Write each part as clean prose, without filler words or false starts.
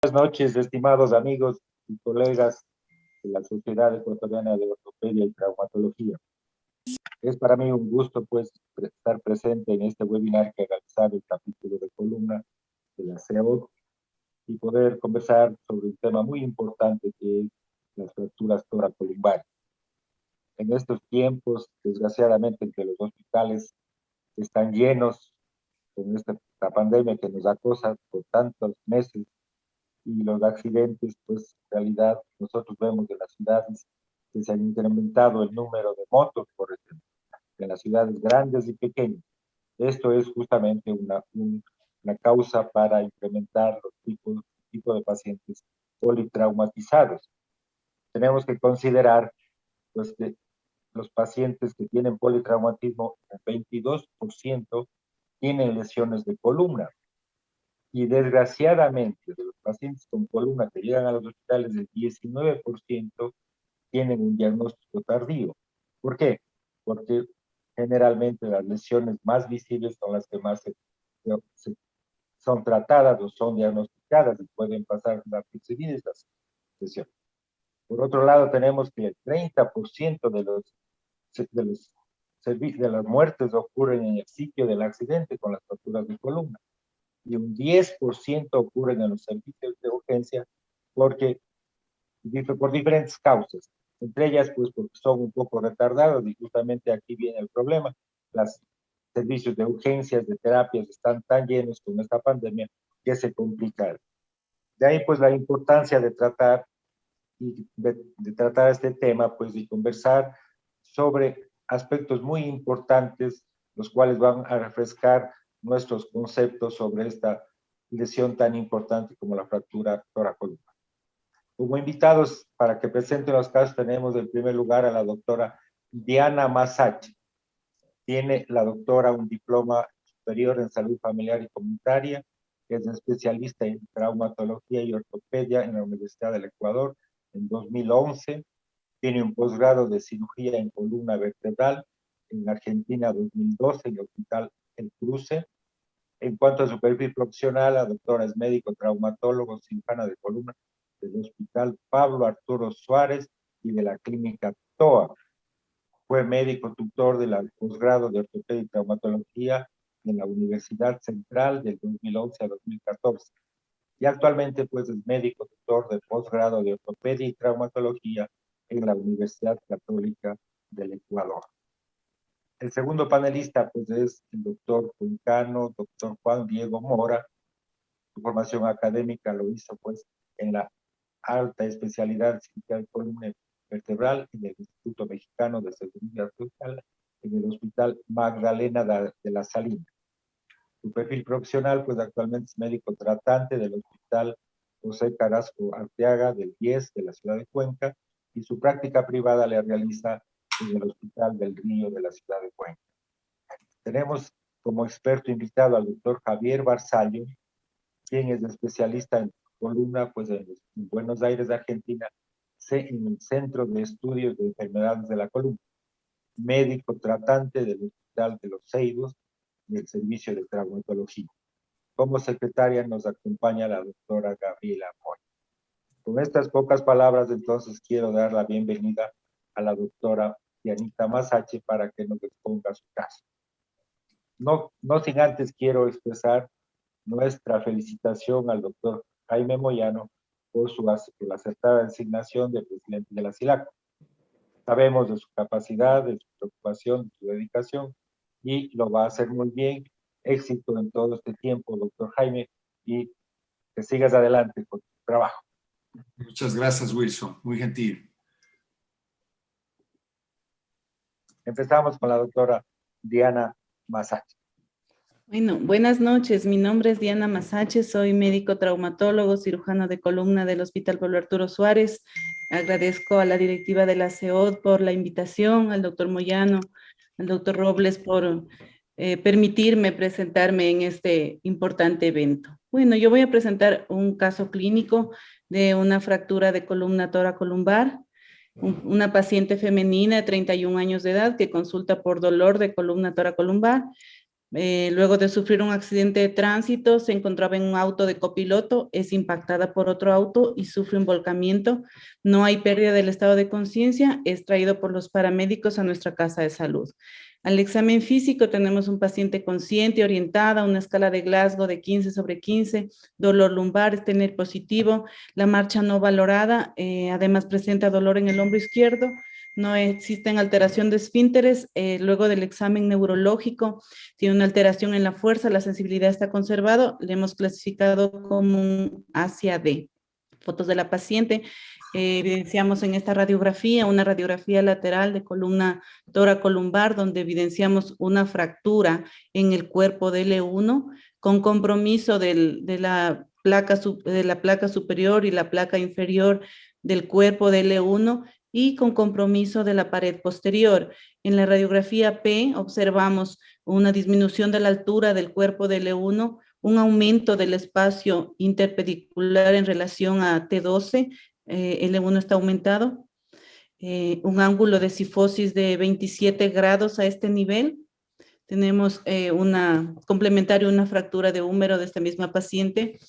Buenas noches, estimados amigos y colegas de la Sociedad Ecuatoriana de Ortopedia y Traumatología. Es para mí un gusto, pues, estar presente en este webinar que ha realizado el capítulo de columna de la CEOD y poder conversar sobre un tema muy importante que es las fracturas toracolumbares. En estos tiempos, desgraciadamente, en que los hospitales están llenos con esta pandemia que nos acosa por tantos meses, y los accidentes, pues en realidad nosotros vemos en las ciudades que se han incrementado el número de motos, por ejemplo, en las ciudades grandes y pequeñas. Esto es justamente una causa para incrementar los tipos de pacientes politraumatizados. Tenemos que considerar, pues, que los pacientes que tienen politraumatismo, el 22% tienen lesiones de columna. Y desgraciadamente, de los pacientes con columna que llegan a los hospitales, el 19% tienen un diagnóstico tardío. ¿Por qué? Porque generalmente las lesiones más visibles son las que más son tratadas o son diagnosticadas y pueden pasar desapercibidas las lesiones. Por otro lado, tenemos que el 30% de las muertes ocurren en el sitio del accidente con las fracturas de columna y un 10% ocurren en los servicios de urgencia por diferentes causas. Entre ellas, pues, porque son un poco retardados y justamente aquí viene el problema. Los servicios de urgencias, de terapias, están tan llenos con esta pandemia que se complican. De ahí, pues, la importancia de tratar este tema, pues, y conversar sobre aspectos muy importantes, los cuales van a refrescar nuestros conceptos sobre esta lesión tan importante como la fractura toracolumbar. Como invitados para que presenten los casos tenemos en primer lugar a la doctora Diana Masache. Tiene la doctora un diploma superior en salud familiar y comunitaria, es especialista en traumatología y ortopedia en la Universidad del Ecuador en 2011. Tiene un posgrado de cirugía en columna vertebral en Argentina 2012 en el Hospital El Cruce. En cuanto a su perfil profesional, la doctora es médico traumatólogo cirujana de columna del Hospital Pablo Arturo Suárez y de la Clínica TOA. Fue médico tutor del posgrado de ortopedia y traumatología en la Universidad Central del 2011 a 2014. Y actualmente, pues, es médico tutor de posgrado de ortopedia y traumatología en la Universidad Católica del Ecuador. El segundo panelista, pues, es el doctor cuencano, doctor Juan Diego Mora. Su formación académica lo hizo, pues, en la alta especialidad de cirugía de columna vertebral en el Instituto Mexicano de Seguridad Social, en el Hospital Magdalena de la Salina. Su perfil profesional, pues, actualmente es médico tratante del Hospital José Carrasco Arteaga del 10 de la ciudad de Cuenca, y su práctica privada la realiza en el Hospital del Río de la ciudad de Cuenca. Tenemos como experto invitado al doctor Javier Barzallo, quien es especialista en columna, pues, en Buenos Aires, Argentina, en el Centro de Estudios de Enfermedades de la Columna, médico tratante del Hospital de los Seidos del Servicio de Traumatología. Como secretaria nos acompaña la doctora Gabriela Moy. Con estas pocas palabras, entonces, quiero dar la bienvenida a la doctora Dianita Masache para que nos exponga su caso. No sin antes quiero expresar nuestra felicitación al doctor Jaime Moyano por la acertada designación de presidente de la SILAC. Sabemos de su capacidad, de su preocupación, de su dedicación, y lo va a hacer muy bien. Éxito en todo este tiempo, doctor Jaime, y que sigas adelante con tu trabajo. Muchas gracias, Wilson. Muy gentil. Empezamos con la doctora Diana Masache. Bueno, buenas noches. Mi nombre es Diana Masache, soy médico traumatólogo, cirujano de columna del Hospital Pablo Arturo Suárez. Agradezco a la directiva de la CEOD por la invitación, al doctor Moyano, al doctor Robles por permitirme presentarme en este importante evento. Bueno, yo voy a presentar un caso clínico de una fractura de columna toracolumbar. Una paciente femenina de 31 años de edad que consulta por dolor de columna toracolumbar. Luego de sufrir un accidente de tránsito, se encontraba en un auto de copiloto, es impactada por otro auto y sufre un volcamiento. No hay pérdida del estado de conciencia, es traído por los paramédicos a nuestra casa de salud. Al examen físico tenemos un paciente consciente, orientada, una escala de Glasgow de 15/15, dolor lumbar, es tener positivo, la marcha no valorada, además presenta dolor en el hombro izquierdo, no existen alteración de esfínteres, luego del examen neurológico tiene una alteración en la fuerza, la sensibilidad está conservado, le hemos clasificado como un Asia D. Fotos de la paciente, evidenciamos en esta radiografía una radiografía lateral de columna toracolumbar donde evidenciamos una fractura en el cuerpo de L1 con compromiso de la placa superior y la placa inferior del cuerpo de L1 y con compromiso de la pared posterior. En la radiografía P observamos una disminución de la altura del cuerpo de L1, un aumento del espacio interpedicular en relación a T12, L1 está aumentado, un ángulo de cifosis de 27 grados a este nivel. Tenemos complementario una fractura de húmero de esta misma paciente.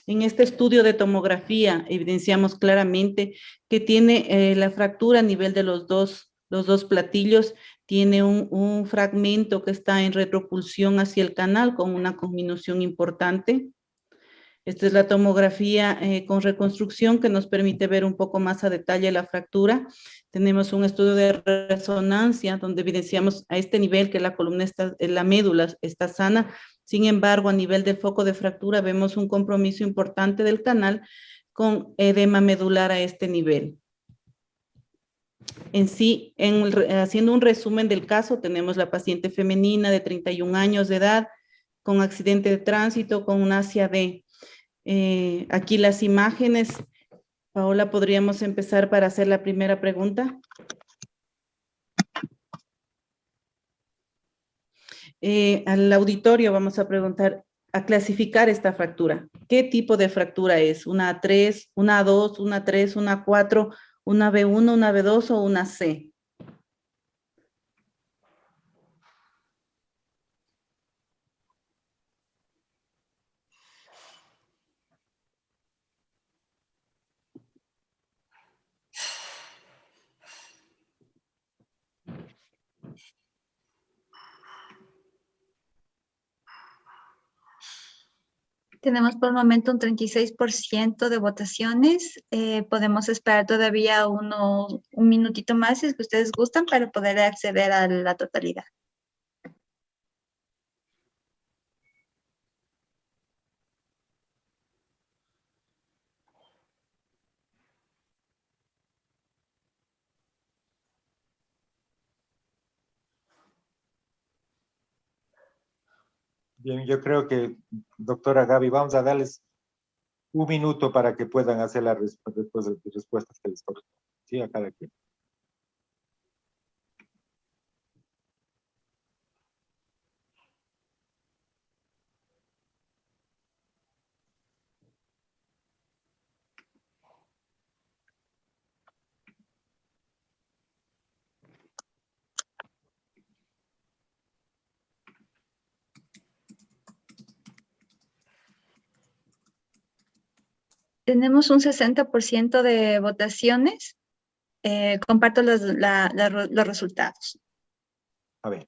En este estudio de tomografía evidenciamos claramente que tiene la fractura a nivel de los dos platillos, tiene un fragmento que está en retropulsión hacia el canal con una conminución importante. Esta es la tomografía con reconstrucción que nos permite ver un poco más a detalle la fractura. Tenemos un estudio de resonancia donde evidenciamos a este nivel que la columna está, la médula está sana. Sin embargo, a nivel del foco de fractura vemos un compromiso importante del canal con edema medular a este nivel. En sí, haciendo un resumen del caso, tenemos la paciente femenina de 31 años de edad con accidente de tránsito con un Asia D. Aquí las imágenes. Paola, ¿podríamos empezar para hacer la primera pregunta? Al auditorio vamos a preguntar, a clasificar esta fractura. ¿Qué tipo de fractura es? ¿Una A3, una A2, una A3, una A4, una B1, una B2 o una C? Tenemos por el momento un 36% de votaciones. Podemos esperar todavía un minutito más si es que ustedes gustan para poder acceder a la totalidad. Bien, yo creo que, doctora Gaby, vamos a darles un minuto para que puedan hacer las respuestas que les corresponden. Sí, a cada quien. Tenemos un 60% de votaciones. Comparto los resultados. A ver.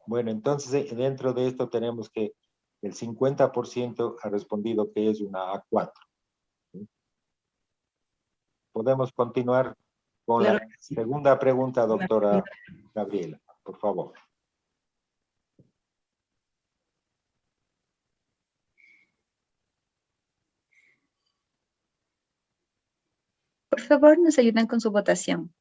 Bueno, entonces dentro de esto tenemos que el 50% ha respondido que es una A4. ¿Sí? Podemos continuar con Claro. la segunda pregunta, doctora Gabriela, por favor. Por favor, nos ayudan con su votación.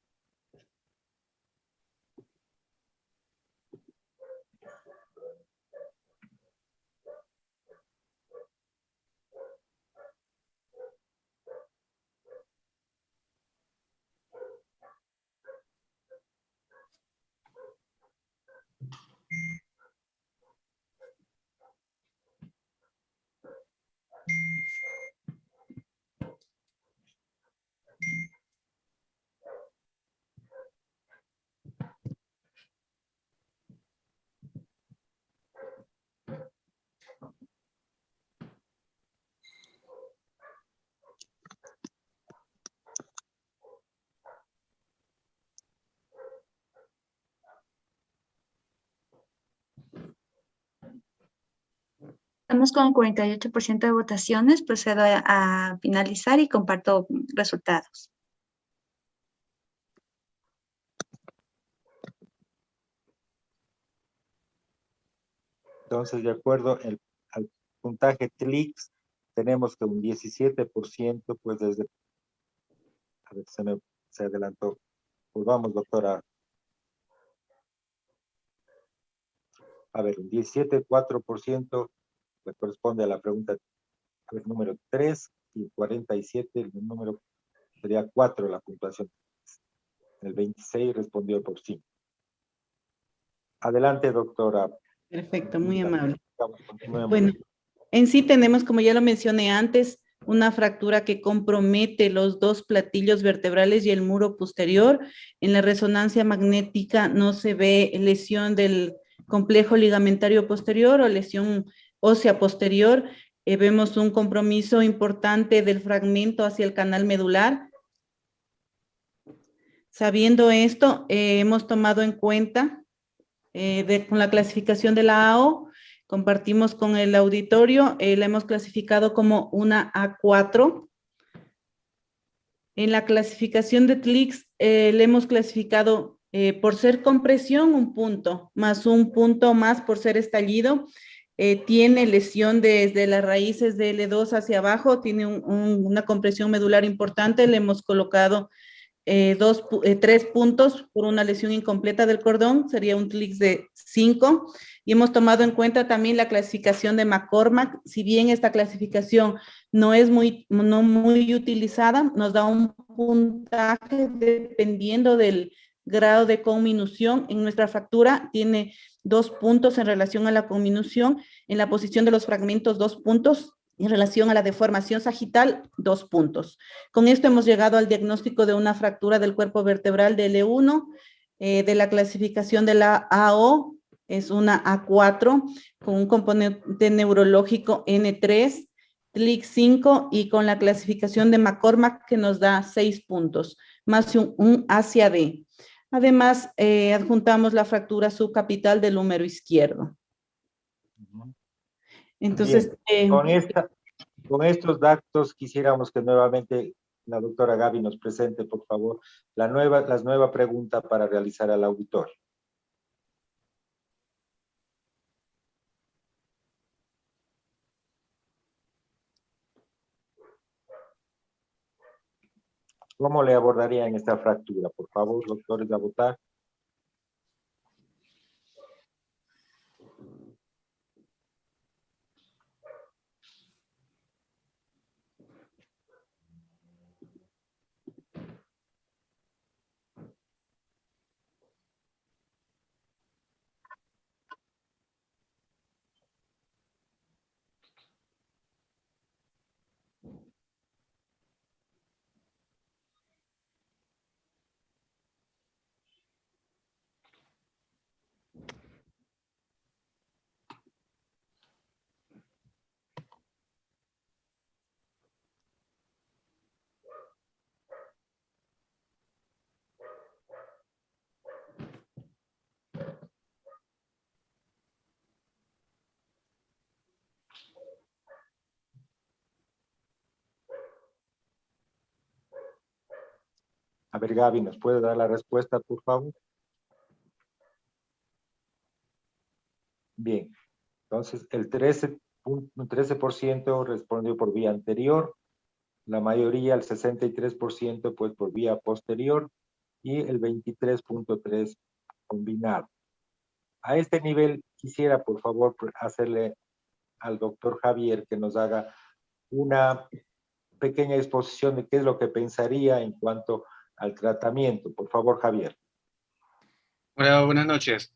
Estamos con 48% de votaciones. Procedo a finalizar y comparto resultados. Entonces, de acuerdo al puntaje TLIX, tenemos que un 17%, pues desde... A ver, se adelantó. Pues vamos, doctora. A ver, un 17,4% le corresponde a la pregunta número 3 y 47, el número sería 4 la puntuación. El 26 respondió por sí. Adelante, doctora. Perfecto, muy amable. Continuemos. Bueno, en sí tenemos, como ya lo mencioné antes, una fractura que compromete los dos platillos vertebrales y el muro posterior. En la resonancia magnética no se ve lesión del complejo ligamentario posterior o lesión ósea posterior. Vemos un compromiso importante del fragmento hacia el canal medular. Sabiendo esto, hemos tomado en cuenta con la clasificación de la AO, compartimos con el auditorio, la hemos clasificado como una A4. En la clasificación de TLIX le hemos clasificado por ser compresión un punto, más un punto más por ser estallido. Tiene lesión desde las raíces de L2 hacia abajo, tiene una compresión medular importante, le hemos colocado 3 puntos por una lesión incompleta del cordón, sería un TLIX de 5, y hemos tomado en cuenta también la clasificación de McCormack. Si bien esta clasificación no es muy utilizada, nos da un puntaje dependiendo del grado de conminución. En nuestra fractura tiene 2 puntos en relación a la conminución, en la posición de los fragmentos 2 puntos, en relación a la deformación sagital, 2 puntos. Con esto hemos llegado al diagnóstico de una fractura del cuerpo vertebral de L1, de la clasificación de la AO, es una A4, con un componente neurológico N3, TLIX 5 y con la clasificación de McCormack que nos da 6 puntos, más un hacia D. Además, adjuntamos la fractura subcapital del húmero izquierdo. Entonces, con estos datos quisiéramos que nuevamente la doctora Gaby nos presente, por favor, la nueva pregunta para realizar al auditorio. ¿Cómo le abordarían esta fractura? Por favor, doctores, a votar. A ver, Gaby, ¿nos puede dar la respuesta, por favor? Bien, entonces el 13% respondió por vía anterior, la mayoría, el 63%, pues por vía posterior, y el 23,3% combinado. A este nivel quisiera, por favor, hacerle al doctor Javier que nos haga una pequeña exposición de qué es lo que pensaría en cuanto al tratamiento. Por favor, Javier. Hola, buenas noches.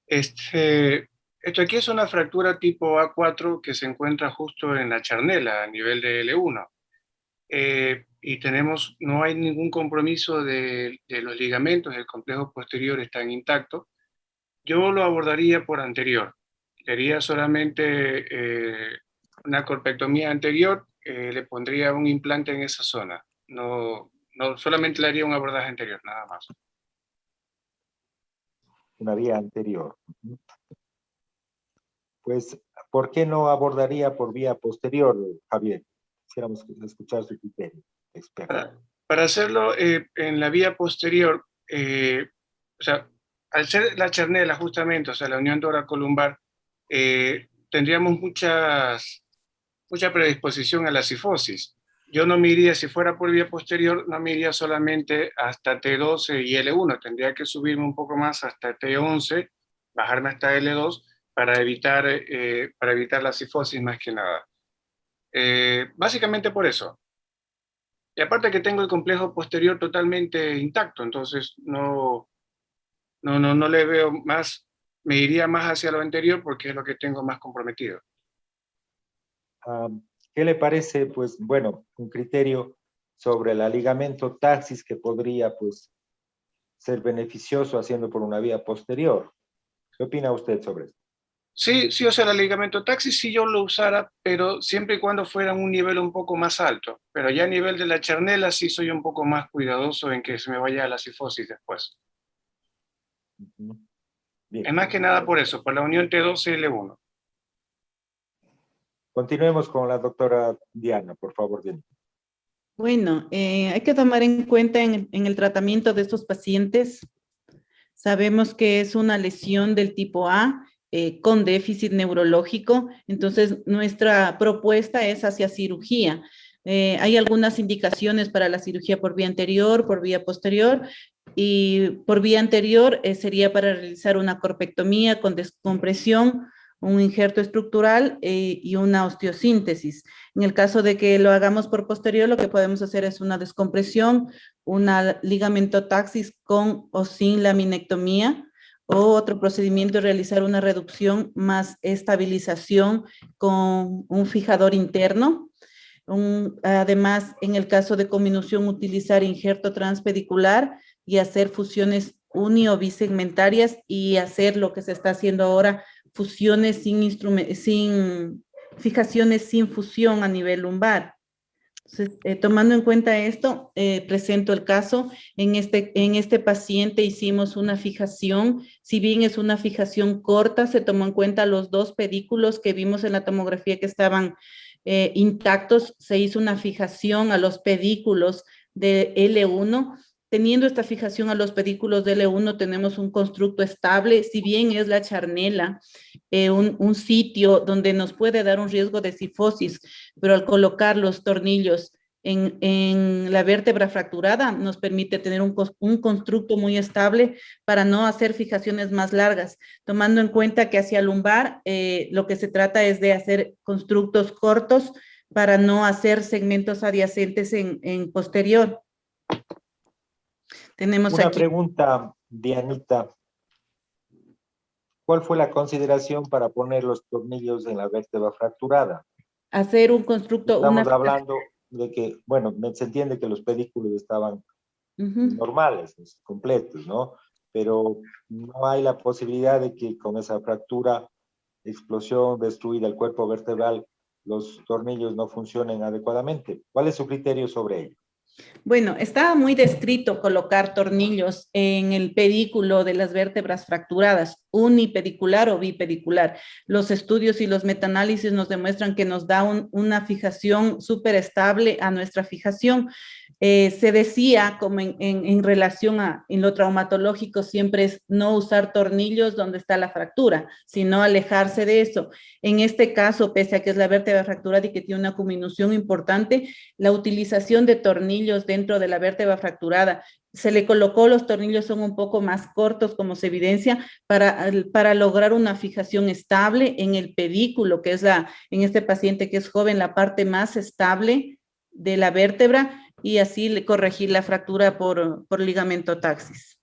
Esto aquí es una fractura tipo A4 que se encuentra justo en la charnela a nivel de L1. Y no hay ningún compromiso de los ligamentos, el complejo posterior está intacto. Yo lo abordaría por anterior. Sería solamente una corpectomía anterior, le pondría un implante en esa zona. No, solamente le haría un abordaje anterior, nada más. Una vía anterior. pues, ¿por qué no abordaría por vía posterior, Javier? Quisiéramos escuchar su criterio, experto. Para hacerlo en la vía posterior, o sea, al ser la charnela justamente, o sea, la unión dora-columbar, tendríamos mucha predisposición a la cifosis. Yo no me iría, si fuera por vía posterior, no me iría solamente hasta T12 y L1, tendría que subirme un poco más hasta T11, bajarme hasta L2 para evitar la cifosis más que nada. Básicamente por eso. Y aparte que tengo el complejo posterior totalmente intacto, entonces no le veo más, me iría más hacia lo anterior porque es lo que tengo más comprometido. ¿Qué le parece, pues, bueno, un criterio sobre el ligamento taxis que podría, pues, ser beneficioso haciendo por una vía posterior? ¿Qué opina usted sobre esto? Sí, sí, o sea, el ligamento taxis sí yo lo usara, pero siempre y cuando fuera un nivel un poco más alto. Pero ya a nivel de la charnela sí soy un poco más cuidadoso en que se me vaya la cifosis después. Bien. Es más que nada por eso, por la unión T12L1. Continuemos con la doctora Diana, por favor, Diana. Bueno, hay que tomar en cuenta en el tratamiento de estos pacientes. Sabemos que es una lesión del tipo A con déficit neurológico, entonces nuestra propuesta es hacia cirugía. Hay algunas indicaciones para la cirugía por vía anterior, por vía posterior, y por vía anterior sería para realizar una corpectomía con descompresión, un injerto estructural y una osteosíntesis. En el caso de que lo hagamos por posterior, lo que podemos hacer es una descompresión, una ligamentotaxis con o sin laminectomía, o otro procedimiento es realizar una reducción más estabilización con un fijador interno. Además, en el caso de conminución, utilizar injerto transpedicular y hacer fusiones uni o bisegmentarias y hacer lo que se está haciendo ahora, fusiones sin fijaciones sin fusión a nivel lumbar. Entonces, tomando en cuenta esto, presento el caso. En este paciente hicimos una fijación, si bien es una fijación corta, se tomó en cuenta los dos pedículos que vimos en la tomografía que estaban intactos, se hizo una fijación a los pedículos de L1. Teniendo esta fijación a los pedículos de L1, tenemos un constructo estable, si bien es la charnela, un sitio donde nos puede dar un riesgo de cifosis, pero al colocar los tornillos en la vértebra fracturada nos permite tener un constructo muy estable para no hacer fijaciones más largas, tomando en cuenta que hacia lumbar lo que se trata es de hacer constructos cortos para no hacer segmentos adyacentes en posterior. Tenemos Una aquí. pregunta, Dianita. ¿Cuál fue la consideración para poner los tornillos en la vértebra fracturada? Hacer un constructo. Estamos hablando de que, bueno, se entiende que los pedículos estaban normales, completos, ¿no? Pero no hay la posibilidad de que con esa fractura, explosión destruida el cuerpo vertebral, los tornillos no funcionen adecuadamente. ¿Cuál es su criterio sobre ello? Bueno, estaba muy descrito colocar tornillos en el pedículo de las vértebras fracturadas, unipedicular o bipedicular. Los estudios y los metaanálisis nos demuestran que nos da una fijación súper estable a nuestra fijación. Se decía, como en relación en lo traumatológico, siempre es no usar tornillos donde está la fractura, sino alejarse de eso. En este caso, pese a que es la vértebra fracturada y que tiene una cominución importante, la utilización de tornillos dentro de la vértebra fracturada, se le colocó, los tornillos son un poco más cortos, como se evidencia, para lograr una fijación estable en el pedículo, que es en este paciente que es joven, la parte más estable de la vértebra, y así corregir la fractura por ligamento-taxis.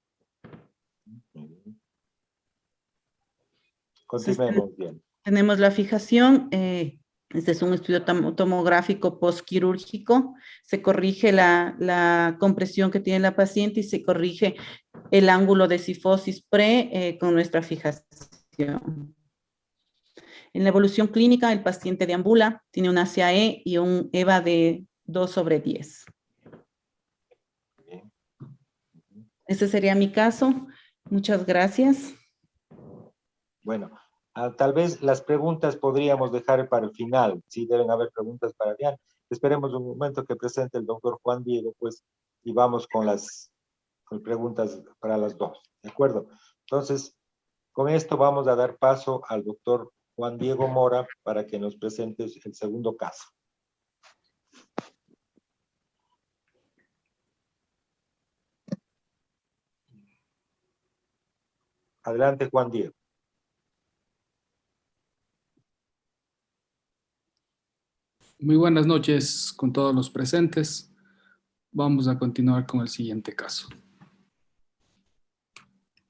Continuemos bien. Tenemos la fijación. Este es un estudio tomográfico postquirúrgico. Se corrige la compresión que tiene la paciente y se corrige el ángulo de cifosis con nuestra fijación. En la evolución clínica, el paciente deambula, tiene un ACAE y un EVA de 2/10. Ese sería mi caso. Muchas gracias. Bueno, Tal vez las preguntas podríamos dejar para el final, sí deben haber preguntas para Diana. Esperemos un momento que presente el doctor Juan Diego, pues, y vamos con preguntas para las dos, ¿de acuerdo? Entonces, con esto vamos a dar paso al doctor Juan Diego Mora para que nos presente el segundo caso. Adelante, Juan Diego. Muy buenas noches con todos los presentes. Vamos a continuar con el siguiente caso.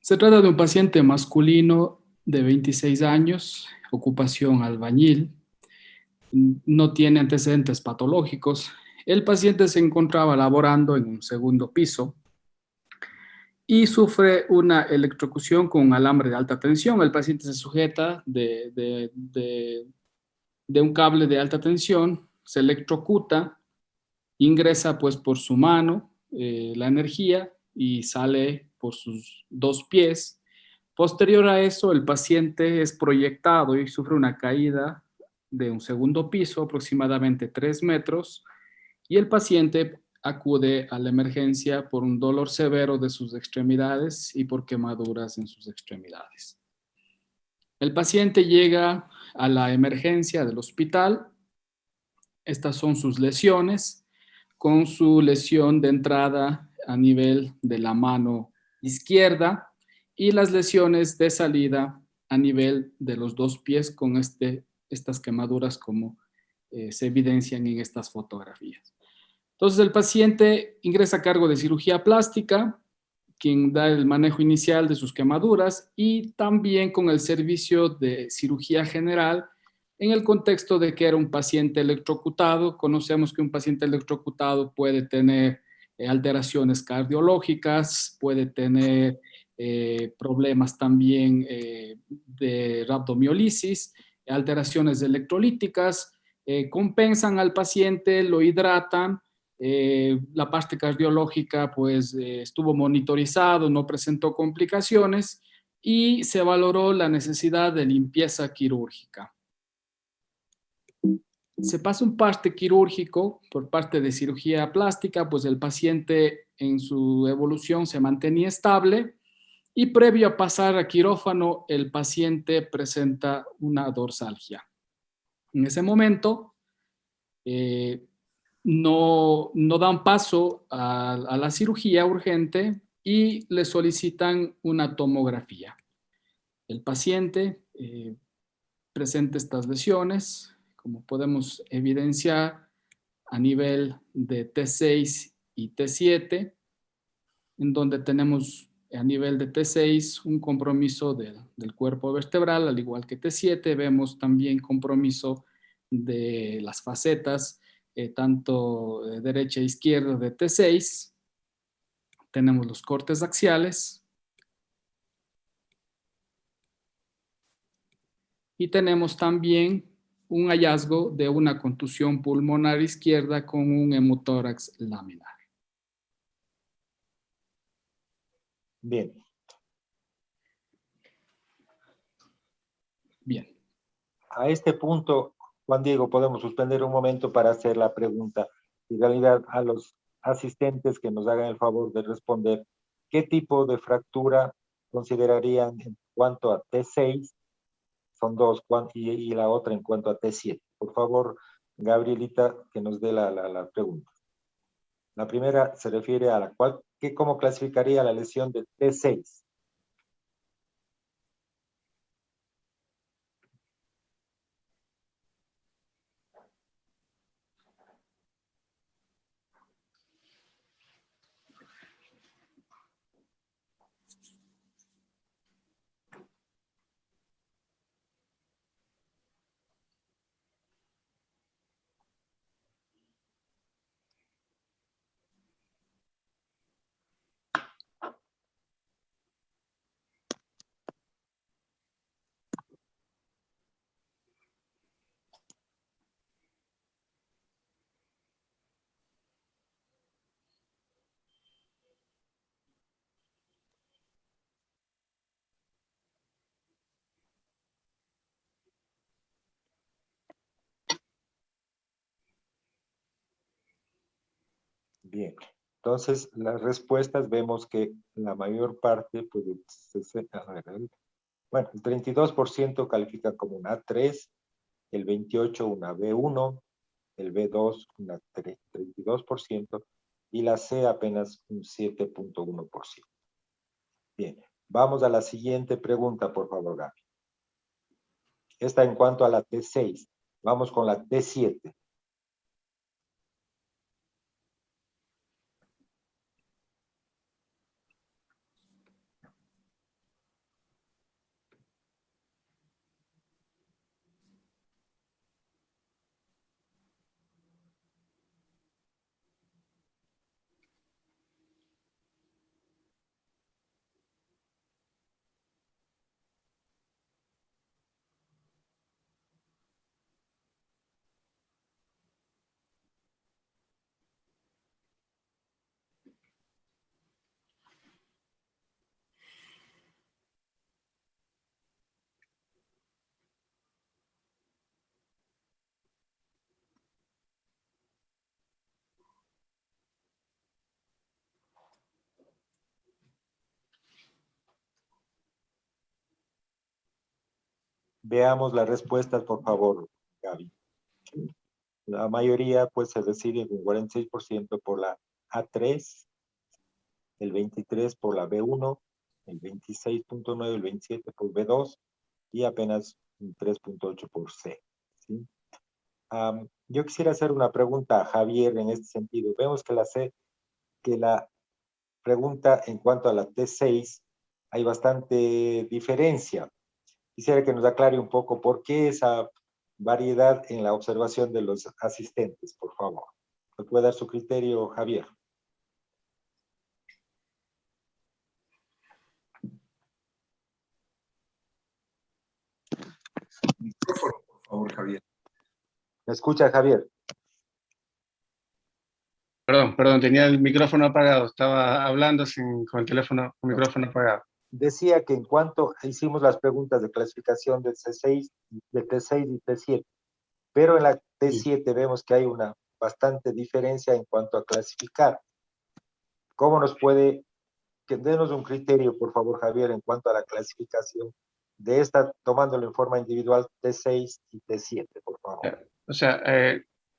Se trata de un paciente masculino de 26 años, ocupación albañil, no tiene antecedentes patológicos. El paciente se encontraba laborando en un segundo piso y sufre una electrocución con un alambre de alta tensión. El paciente se sujeta de un cable de alta tensión, se electrocuta, ingresa pues por su mano la energía y sale por sus dos pies. Posterior a eso, el paciente es proyectado y sufre una caída de un segundo piso, aproximadamente 3 metros, y el paciente acude a la emergencia por un dolor severo de sus extremidades y por quemaduras en sus extremidades. El paciente llega a la emergencia del hospital. Estas son sus lesiones, con su lesión de entrada a nivel de la mano izquierda y las lesiones de salida a nivel de los dos pies con estas quemaduras como se evidencian en estas fotografías. Entonces el paciente ingresa a cargo de cirugía plástica, quien da el manejo inicial de sus quemaduras, y también con el servicio de cirugía general en el contexto de que era un paciente electrocutado. Conocemos que un paciente electrocutado puede tener alteraciones cardiológicas, puede tener problemas también de rabdomiolisis, alteraciones electrolíticas, compensan al paciente, lo hidratan. La parte cardiológica pues estuvo monitorizado, no presentó complicaciones y se valoró la necesidad de limpieza quirúrgica. Se pasa un parte quirúrgico por parte de cirugía plástica, pues el paciente en su evolución se mantenía estable y previo a pasar a quirófano el paciente presenta una dorsalgia. En ese momento no dan paso a la cirugía urgente y le solicitan una tomografía. El paciente presenta estas lesiones, como podemos evidenciar, a nivel de T6 y T7, en donde tenemos a nivel de T6 un compromiso del cuerpo vertebral, al igual que T7, vemos también compromiso de las facetas, tanto derecha e izquierda de T6. Tenemos los cortes axiales y tenemos también un hallazgo de una contusión pulmonar izquierda con un hemotórax laminar. Bien. Bien. A este punto, Juan Diego, podemos suspender un momento para hacer la pregunta. En realidad, a los asistentes que nos hagan el favor de responder, ¿qué tipo de fractura considerarían en cuanto a T6? Son dos, y la otra en cuanto a T7. Por favor, Gabrielita, que nos dé la pregunta. La primera se refiere a la cual, ¿cómo clasificaría la lesión de T6? Bien, entonces las respuestas vemos que la mayor parte, pues, bueno, el 32% califica como una A3, el 28% una B1, el B2 una 32% y la C apenas un 7.1%. Bien, vamos a la siguiente pregunta, por favor, Gaby. Esta en cuanto a la T6. Vamos con la T7. Veamos las respuestas, por favor, Gaby. La mayoría, pues, se decide un 46% por la A3, el 23% por la B1, el 26.9%, el 27% por B2 y apenas un 3.8% por C. ¿Sí? Yo quisiera hacer una pregunta a Javier en este sentido. Vemos que la pregunta en cuanto a la T6 hay bastante diferencia. Quisiera que nos aclare un poco por qué esa variedad en la observación de los asistentes, por favor. ¿Me puede dar su criterio, Javier? Micrófono, por favor, Javier. ¿Me escucha, Javier? Perdón, tenía el micrófono apagado, estaba hablando con el teléfono, con el micrófono apagado. Decía que en cuanto hicimos las preguntas de clasificación de T6 y T7, pero en la T7 vemos que hay una bastante diferencia en cuanto a clasificar. ¿Cómo nos puede, que denos un criterio, por favor, Javier, en cuanto a la clasificación de esta, tomándolo en forma individual, T6 y T7, por favor? O sea,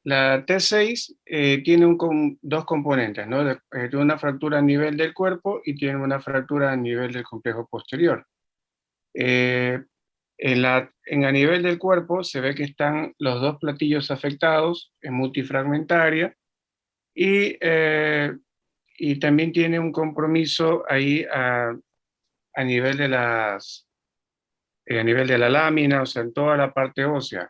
la T6 tiene dos componentes, ¿no? Tiene una fractura a nivel del cuerpo y tiene una fractura a nivel del complejo posterior. A nivel del cuerpo se ve que están los dos platillos afectados, en multifragmentaria, y también tiene un compromiso ahí a nivel de a nivel de la lámina, o sea, en toda la parte ósea.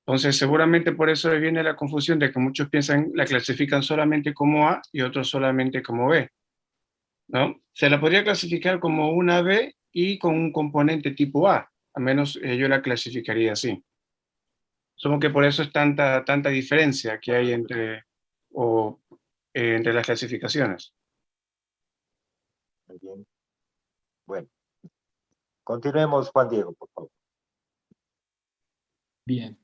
Entonces, seguramente por eso viene la confusión de que muchos la clasifican solamente como A y otros solamente como B, ¿no? Se la podría clasificar como una B y con un componente tipo A, al menos yo la clasificaría así. Supongo que por eso es tanta diferencia que hay entre las clasificaciones. Muy bien. Bueno, continuemos, Juan Diego, por favor. Bien.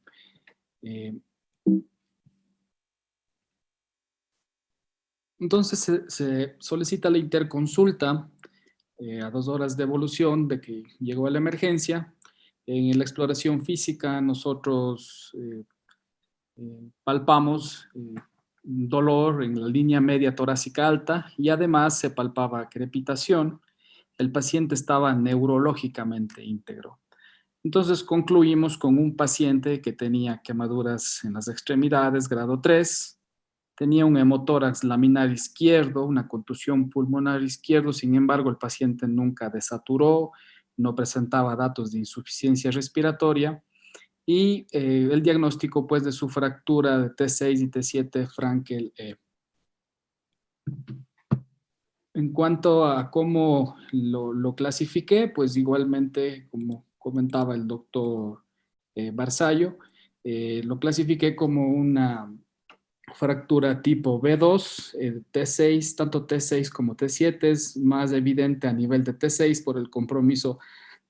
Entonces se solicita la interconsulta a 2 horas de evolución de que llegó la emergencia. En la exploración física nosotros palpamos dolor en la línea media torácica alta y además se palpaba crepitación. El paciente estaba neurológicamente íntegro. Entonces concluimos con un paciente que tenía quemaduras en las extremidades, grado 3, tenía un hemotórax laminar izquierdo, una contusión pulmonar izquierdo, sin embargo el paciente nunca desaturó, no presentaba datos de insuficiencia respiratoria y el diagnóstico pues de su fractura de T6 y T7 Frankel E. En cuanto a cómo lo clasifiqué, pues igualmente, como comentaba el doctor Barzallo, lo clasifiqué como una fractura tipo B2, T6, tanto T6 como T7 es más evidente a nivel de T6 por el compromiso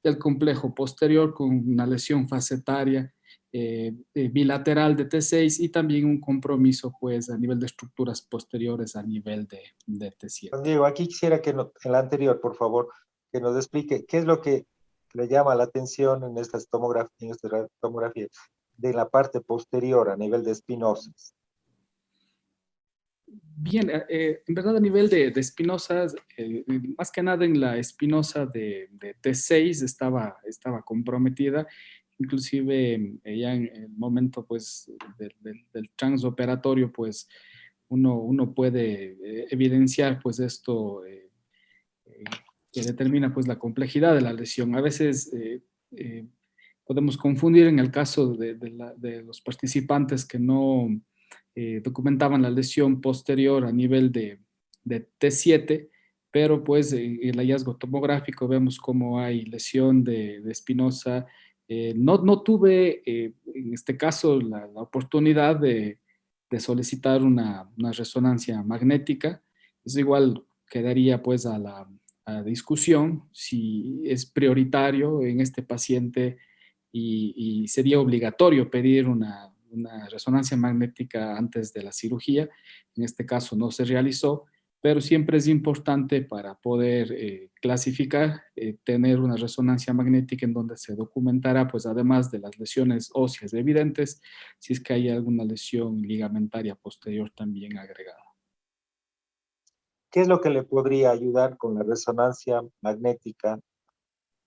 del complejo posterior con una lesión facetaria bilateral de T6 y también un compromiso pues a nivel de estructuras posteriores a nivel de T7. Juan Diego, aquí quisiera que en la anterior, por favor, que nos explique qué es lo que le llama la atención en estas tomografías de la parte posterior a nivel de espinosas. Bien, en verdad a nivel de espinosas, más que nada en la espinosa de T6 estaba comprometida, inclusive ya en el momento pues del transoperatorio pues uno puede evidenciar pues esto eh, que determina pues la complejidad de la lesión. A veces podemos confundir en el caso de los participantes que no documentaban la lesión posterior a nivel de T7, pero pues el hallazgo tomográfico vemos cómo hay lesión de espinosa. No tuve en este caso la oportunidad de solicitar una resonancia magnética. Eso igual quedaría pues a la discusión si es prioritario en este paciente y sería obligatorio pedir una resonancia magnética antes de la cirugía. En este caso no se realizó, pero siempre es importante para poder clasificar, tener una resonancia magnética en donde se documentará, pues además de las lesiones óseas evidentes, si es que hay alguna lesión ligamentaria posterior también agregada. ¿Qué es lo que le podría ayudar con la resonancia magnética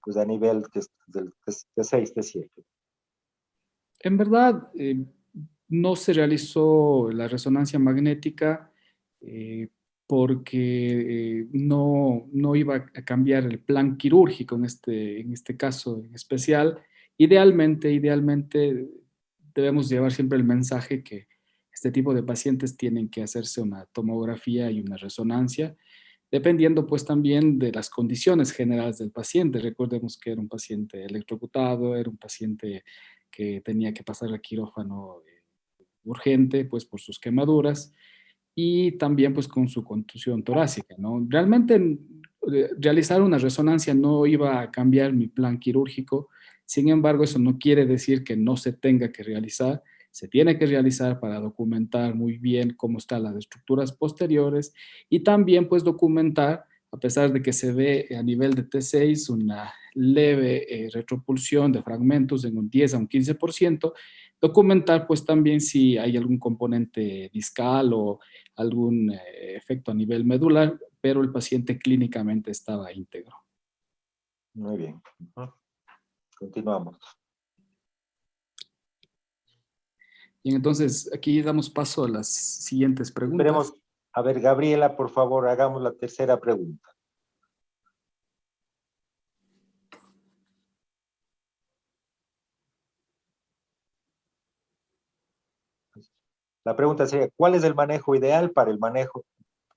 pues a nivel del T6, T7? En verdad, no se realizó la resonancia magnética porque no iba a cambiar el plan quirúrgico en este caso en especial. Idealmente debemos llevar siempre el mensaje que este tipo de pacientes tienen que hacerse una tomografía y una resonancia, dependiendo pues también de las condiciones generales del paciente. Recordemos que era un paciente electrocutado, era un paciente que tenía que pasar al quirófano urgente pues por sus quemaduras y también pues con su contusión torácica, ¿no? Realmente realizar una resonancia no iba a cambiar mi plan quirúrgico, sin embargo eso no quiere decir que no se tenga que realizar, se tiene que realizar para documentar muy bien cómo están las estructuras posteriores y también pues documentar, a pesar de que se ve a nivel de T6 una leve retropulsión de fragmentos en un 10 a un 15%, documentar pues también si hay algún componente discal o algún efecto a nivel medular, pero el paciente clínicamente estaba íntegro. Muy bien. Continuamos. Y entonces aquí damos paso a las siguientes preguntas. Esperemos. A ver, Gabriela, por favor, hagamos la tercera pregunta. La pregunta sería, ¿cuál es el manejo ideal para el manejo?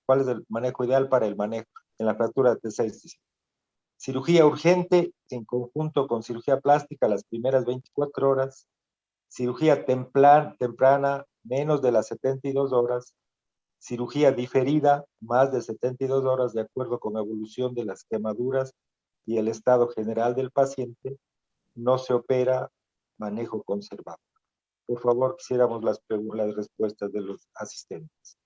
¿Cuál es el manejo ideal para el manejo en la fractura de T6? Cirugía urgente en conjunto con cirugía plástica las primeras 24 horas. Cirugía temprana menos de las 72 horas. Cirugía diferida más de 72 horas de acuerdo con la evolución de las quemaduras y el estado general del paciente. No se opera, manejo conservado. Por favor, quisiéramos las respuestas de los asistentes.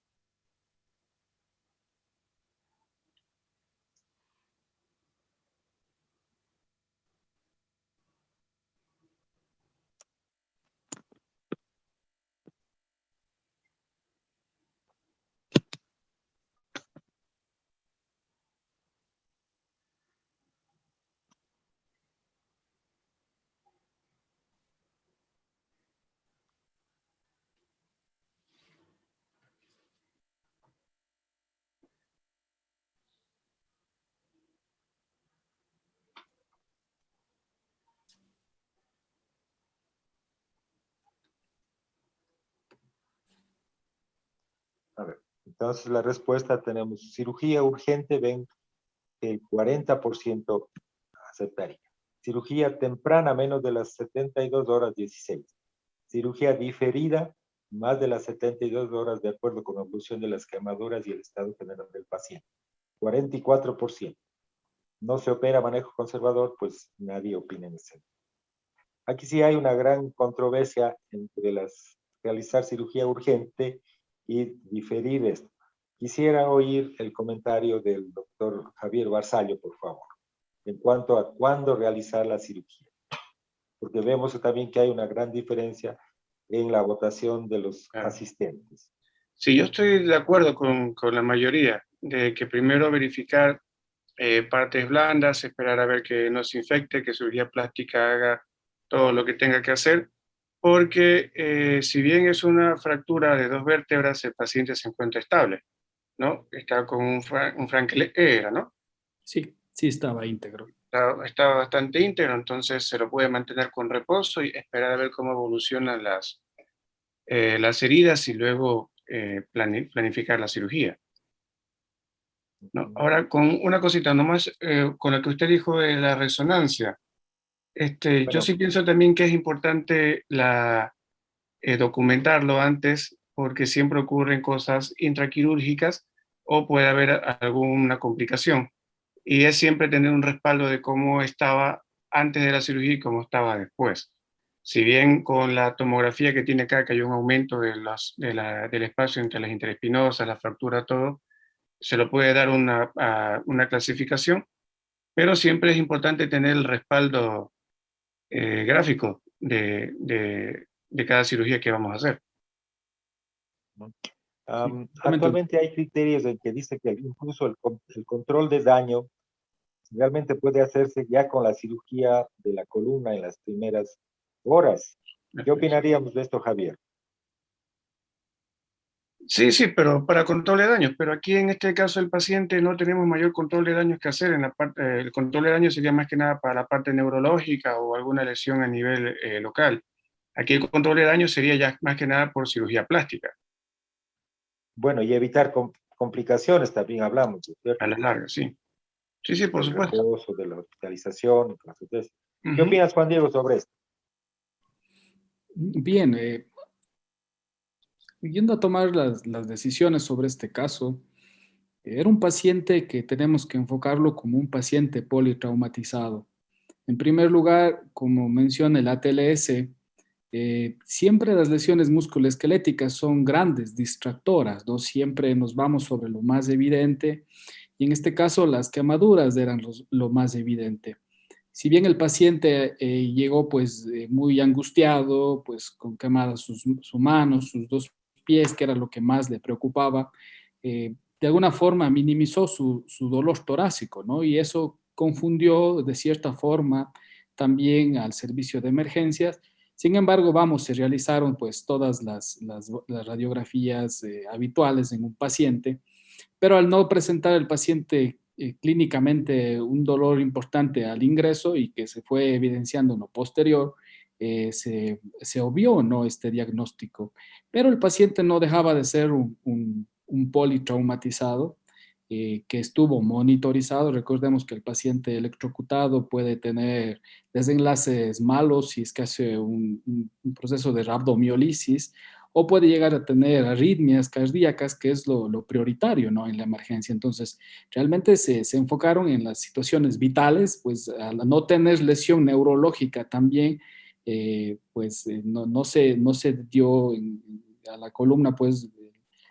A ver, entonces la respuesta tenemos cirugía urgente, ven que el 40% aceptaría. Cirugía temprana, menos de las 72 horas, 16. Cirugía diferida, más de las 72 horas, de acuerdo con la evolución de las quemaduras y el estado general del paciente. 44%. No se opera manejo conservador, pues nadie opina en ese. Aquí sí hay una gran controversia entre realizar cirugía urgente y diferir esto. Quisiera oír el comentario del doctor Javier Barzallo, por favor, en cuanto a cuándo realizar la cirugía. Porque vemos también que hay una gran diferencia en la votación de los asistentes. Sí, yo estoy de acuerdo con la mayoría, de que primero verificar partes blandas, esperar a ver que no se infecte, que cirugía plástica haga todo lo que tenga que hacer, porque si bien es una fractura de 2 vértebras, el paciente se encuentra estable, ¿no? Está con un Frankel, ¿no? Sí, sí estaba íntegro. Está bastante íntegro, entonces se lo puede mantener con reposo y esperar a ver cómo evolucionan las heridas y luego planificar la cirugía, ¿no? Ahora, con una cosita nomás, con lo que usted dijo de la resonancia, yo sí pienso también que es importante documentarlo antes, porque siempre ocurren cosas intraquirúrgicas o puede haber alguna complicación. Y es siempre tener un respaldo de cómo estaba antes de la cirugía y cómo estaba después. Si bien con la tomografía que tiene acá, que hay un aumento del espacio entre las interespinosas, la fractura, todo, se lo puede dar una clasificación, pero siempre es importante tener el respaldo gráfico de cada cirugía que vamos a hacer. Actualmente hay criterios en que dice que incluso el control de daño realmente puede hacerse ya con la cirugía de la columna en las primeras horas. ¿Qué opinaríamos de esto, Javier? Sí, sí, pero para control de daños. Pero aquí en este caso el paciente no tenemos mayor control de daños que hacer. El control de daños sería más que nada para la parte neurológica o alguna lesión a nivel local. Aquí el control de daños sería ya más que nada por cirugía plástica. Bueno, y evitar complicaciones también hablamos, ¿cierto? A la larga, sí. Sí, sí, por supuesto. El reposo, de la hospitalización. Entonces, ¿qué opinas, Juan Diego, sobre esto? Bien, yendo a tomar las decisiones sobre este caso, era un paciente que tenemos que enfocarlo como un paciente politraumatizado. En primer lugar, como menciona el ATLS, siempre las lesiones musculoesqueléticas son grandes, distractoras, ¿no? Siempre nos vamos sobre lo más evidente y en este caso las quemaduras eran lo más evidente. Si bien el paciente llegó pues muy angustiado, pues con quemadas sus manos, sus 2 pies, que era lo que más le preocupaba, de alguna forma minimizó su dolor torácico, ¿no? Y eso confundió de cierta forma también al servicio de emergencias. Sin embargo, se realizaron pues todas las radiografías habituales en un paciente, pero al no presentar el paciente clínicamente un dolor importante al ingreso y que se fue evidenciando en lo posterior, se obvió, ¿no?, este diagnóstico. Pero el paciente no dejaba de ser un politraumatizado que estuvo monitorizado. Recordemos que el paciente electrocutado puede tener desenlaces malos si es que hace un proceso de rabdomiólisis, o puede llegar a tener arritmias cardíacas, que es lo prioritario, ¿no?, en la emergencia. Entonces, realmente se enfocaron en las situaciones vitales, pues al no tener lesión neurológica también, no se dio a la columna, pues,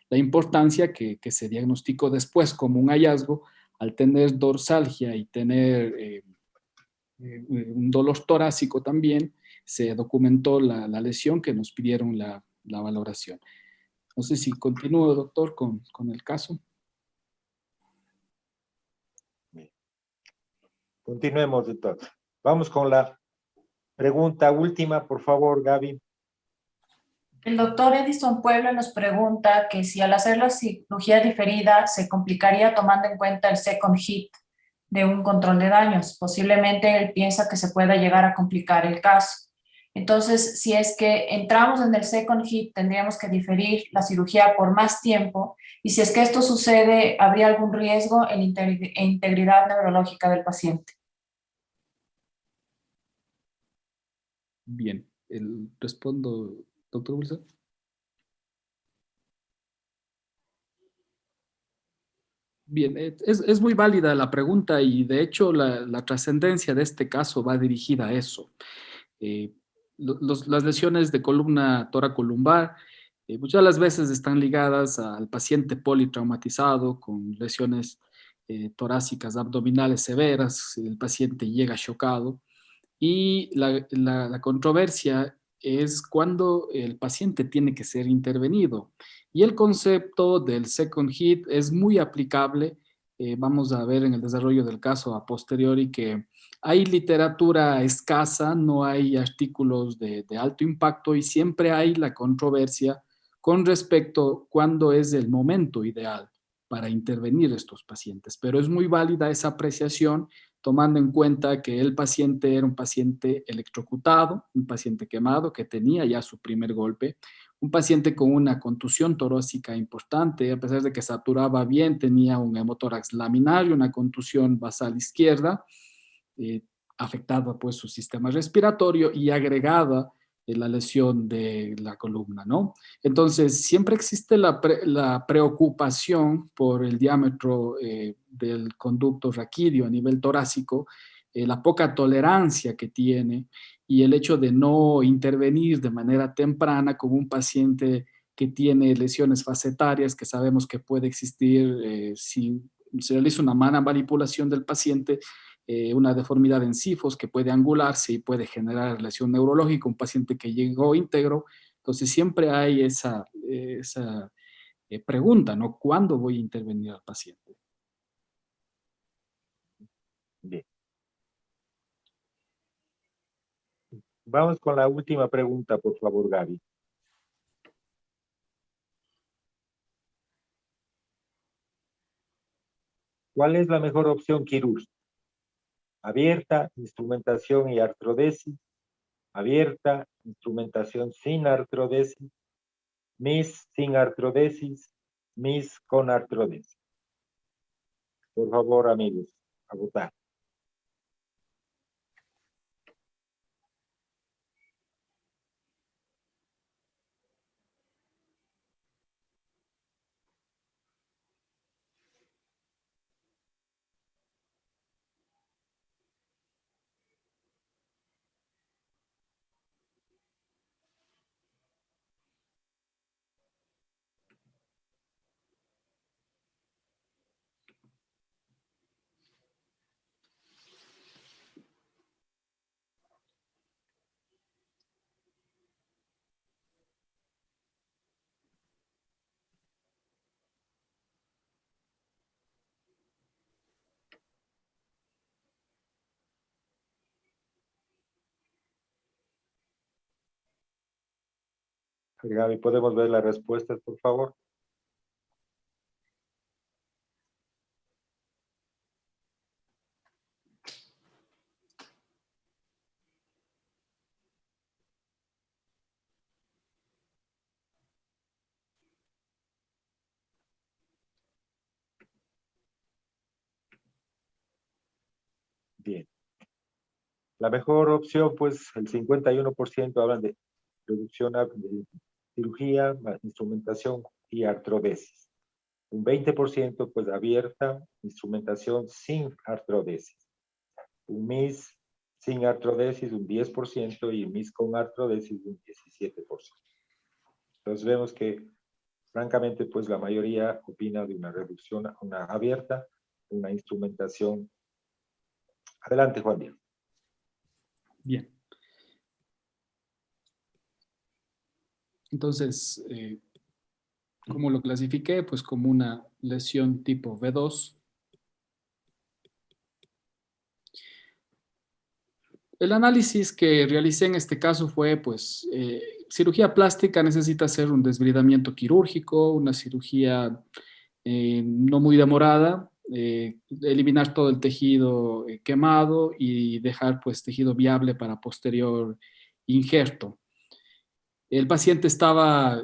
la importancia que se diagnosticó después como un hallazgo al tener dorsalgia y tener un dolor torácico también. Se documentó la lesión que nos pidieron la valoración. No sé si continúo, doctor, con el caso. Continuemos, doctor. Vamos con la pregunta última, por favor, Gaby. El doctor Edison Pueblo nos pregunta que si al hacer la cirugía diferida se complicaría tomando en cuenta el second hit de un control de daños. Posiblemente él piensa que se pueda llegar a complicar el caso. Entonces, si es que entramos en el second hit, tendríamos que diferir la cirugía por más tiempo, y si es que esto sucede, ¿habría algún riesgo en integridad neurológica del paciente? Bien, respondo, doctor Wilson. Bien, es muy válida la pregunta y de hecho la trascendencia de este caso va dirigida a eso. las lesiones de columna toracolumbar muchas de las veces están ligadas al paciente politraumatizado con lesiones torácicas abdominales severas, el paciente llega chocado y la controversia es cuando el paciente tiene que ser intervenido. Y el concepto del second hit es muy aplicable. Vamos a ver en el desarrollo del caso a posteriori que hay literatura escasa, no hay artículos de alto impacto y siempre hay la controversia con respecto a cuándo es el momento ideal para intervenir estos pacientes. Pero es muy válida esa apreciación tomando en cuenta que el paciente era un paciente electrocutado, un paciente quemado que tenía ya su primer golpe, un paciente con una contusión torácica importante, a pesar de que saturaba bien, tenía un hemotórax laminario, una contusión basal izquierda, afectaba pues su sistema respiratorio y agregada la lesión de la columna, ¿no? Entonces, siempre existe la preocupación por el diámetro del conducto raquídeo a nivel torácico, la poca tolerancia que tiene y el hecho de no intervenir de manera temprana con un paciente que tiene lesiones facetarias, que sabemos que puede existir si se realiza una mala manipulación del paciente, una deformidad en sifos que puede angularse y puede generar lesión neurológica, un paciente que llegó íntegro. Entonces siempre hay esa pregunta, ¿no? ¿Cuándo voy a intervenir al paciente? Bien. Vamos con la última pregunta, por favor, Gaby. ¿Cuál es la mejor opción quirúrgica? Abierta, instrumentación y artrodesis. Abierta, instrumentación sin artrodesis. MIS sin artrodesis. MIS con artrodesis. Por favor, amigos, a votar. Gaby, ¿podemos ver las respuestas, por favor? Bien. La mejor opción, pues, el 51% hablan de reducción de cirugía, instrumentación y artrodesis. Un 20%, pues, abierta, instrumentación sin artrodesis. Un MIS sin artrodesis, un 10%, y MIS con artrodesis, un 17%. Entonces vemos que, francamente, pues, la mayoría opina de una reducción, una abierta, una instrumentación. Adelante, Juan Diego. Bien. Entonces, ¿cómo lo clasifiqué? Pues como una lesión tipo V2. El análisis que realicé en este caso fue, pues, cirugía plástica necesita hacer un desbridamiento quirúrgico, una cirugía no muy demorada, eliminar todo el tejido quemado y dejar, pues, tejido viable para posterior injerto. El paciente estaba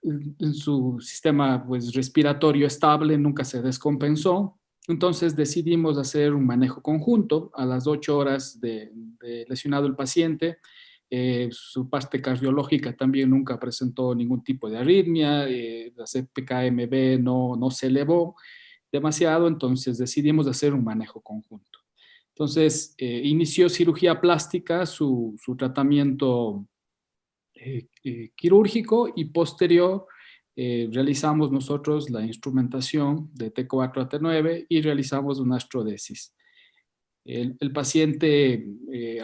en su sistema, pues, respiratorio estable, nunca se descompensó. Entonces decidimos hacer un manejo conjunto. A las 8 horas de lesionado el paciente, su parte cardiológica también nunca presentó ningún tipo de arritmia, la CPK-MB no se elevó demasiado, entonces decidimos hacer un manejo conjunto. Entonces, inició cirugía plástica, su tratamiento quirúrgico, y posterior realizamos nosotros la instrumentación de T4 a T9 y realizamos una astrodesis. El paciente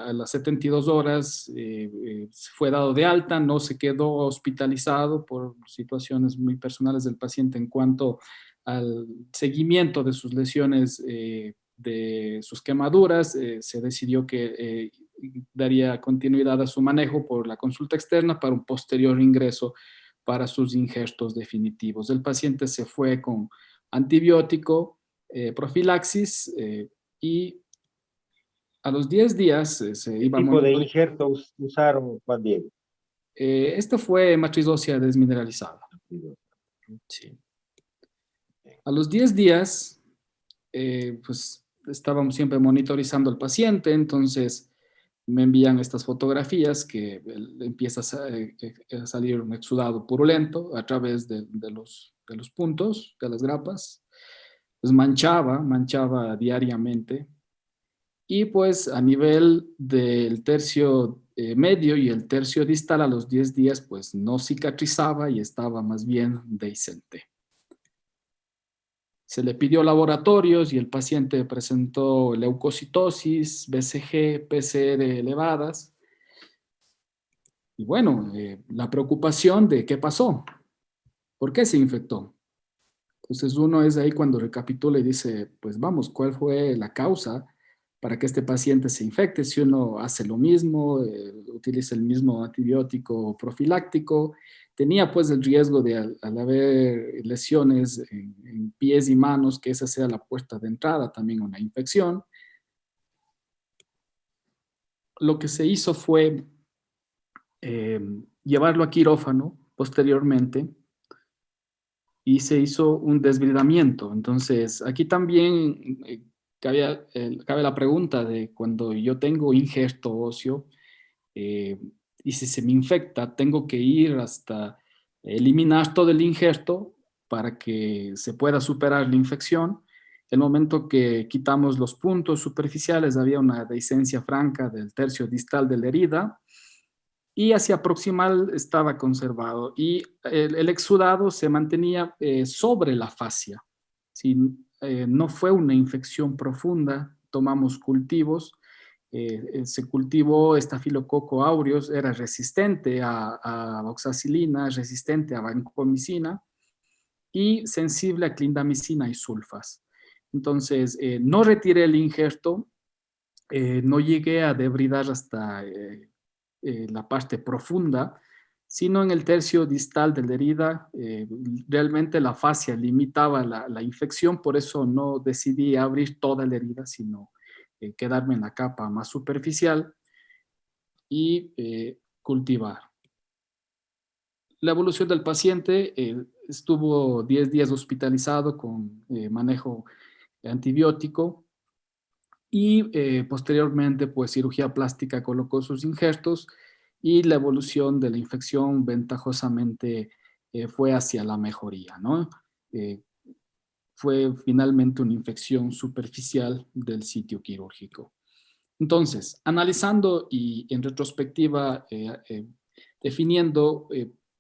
a las 72 horas fue dado de alta, no se quedó hospitalizado por situaciones muy personales del paciente en cuanto al seguimiento de sus lesiones, de sus quemaduras. Se decidió que daría continuidad a su manejo por la consulta externa para un posterior ingreso para sus injertos definitivos. El paciente se fue con antibiótico, profilaxis, y a los 10 días se ¿Qué iba a tipo de monitorear. injerto usaron, Juan Diego? Esto fue matriz ósea desmineralizada. Sí. A los 10 días, pues estábamos siempre monitorizando al paciente, entonces me envían estas fotografías que empieza a salir un exudado purulento a través de los puntos, de las grapas. Pues manchaba diariamente. Y pues a nivel del tercio medio y el tercio distal, a los 10 días pues no cicatrizaba y estaba más bien dehiscente. Se le pidió laboratorios y el paciente presentó leucocitosis, BCG, PCR elevadas. Y bueno, la preocupación de qué pasó, por qué se infectó. Entonces uno es ahí cuando recapitula y dice, pues vamos, ¿cuál fue la causa para que este paciente se infecte? Si uno hace lo mismo, utiliza el mismo antibiótico profiláctico, tenía pues el riesgo de al haber lesiones en pies y manos, que esa sea la puerta de entrada también a una infección. Lo que se hizo fue llevarlo a quirófano posteriormente, y se hizo un desbridamiento. Entonces, aquí también cabe la pregunta de cuando yo tengo injerto óseo y si se me infecta, tengo que ir hasta eliminar todo el injerto para que se pueda superar la infección. El momento que quitamos los puntos superficiales, había una dehiscencia franca del tercio distal de la herida, y hacia proximal estaba conservado, y el exudado se mantenía sobre la fascia. ¿Sí? No fue una infección profunda. Tomamos cultivos, se cultivó Staphylococcus aureus, era resistente a oxacilina, resistente a vancomicina y sensible a clindamicina y sulfas. Entonces, no retiré el injerto, no llegué a debridar hasta la parte profunda, sino en el tercio distal de la herida. Realmente la fascia limitaba la infección, por eso no decidí abrir toda la herida, sino quedarme en la capa más superficial y cultivar. La evolución del paciente estuvo 10 días hospitalizado con manejo antibiótico, y posteriormente pues cirugía plástica colocó sus injertos, y la evolución de la infección ventajosamente fue hacia la mejoría, ¿no? Fue finalmente una infección superficial del sitio quirúrgico. Entonces, analizando y en retrospectiva definiendo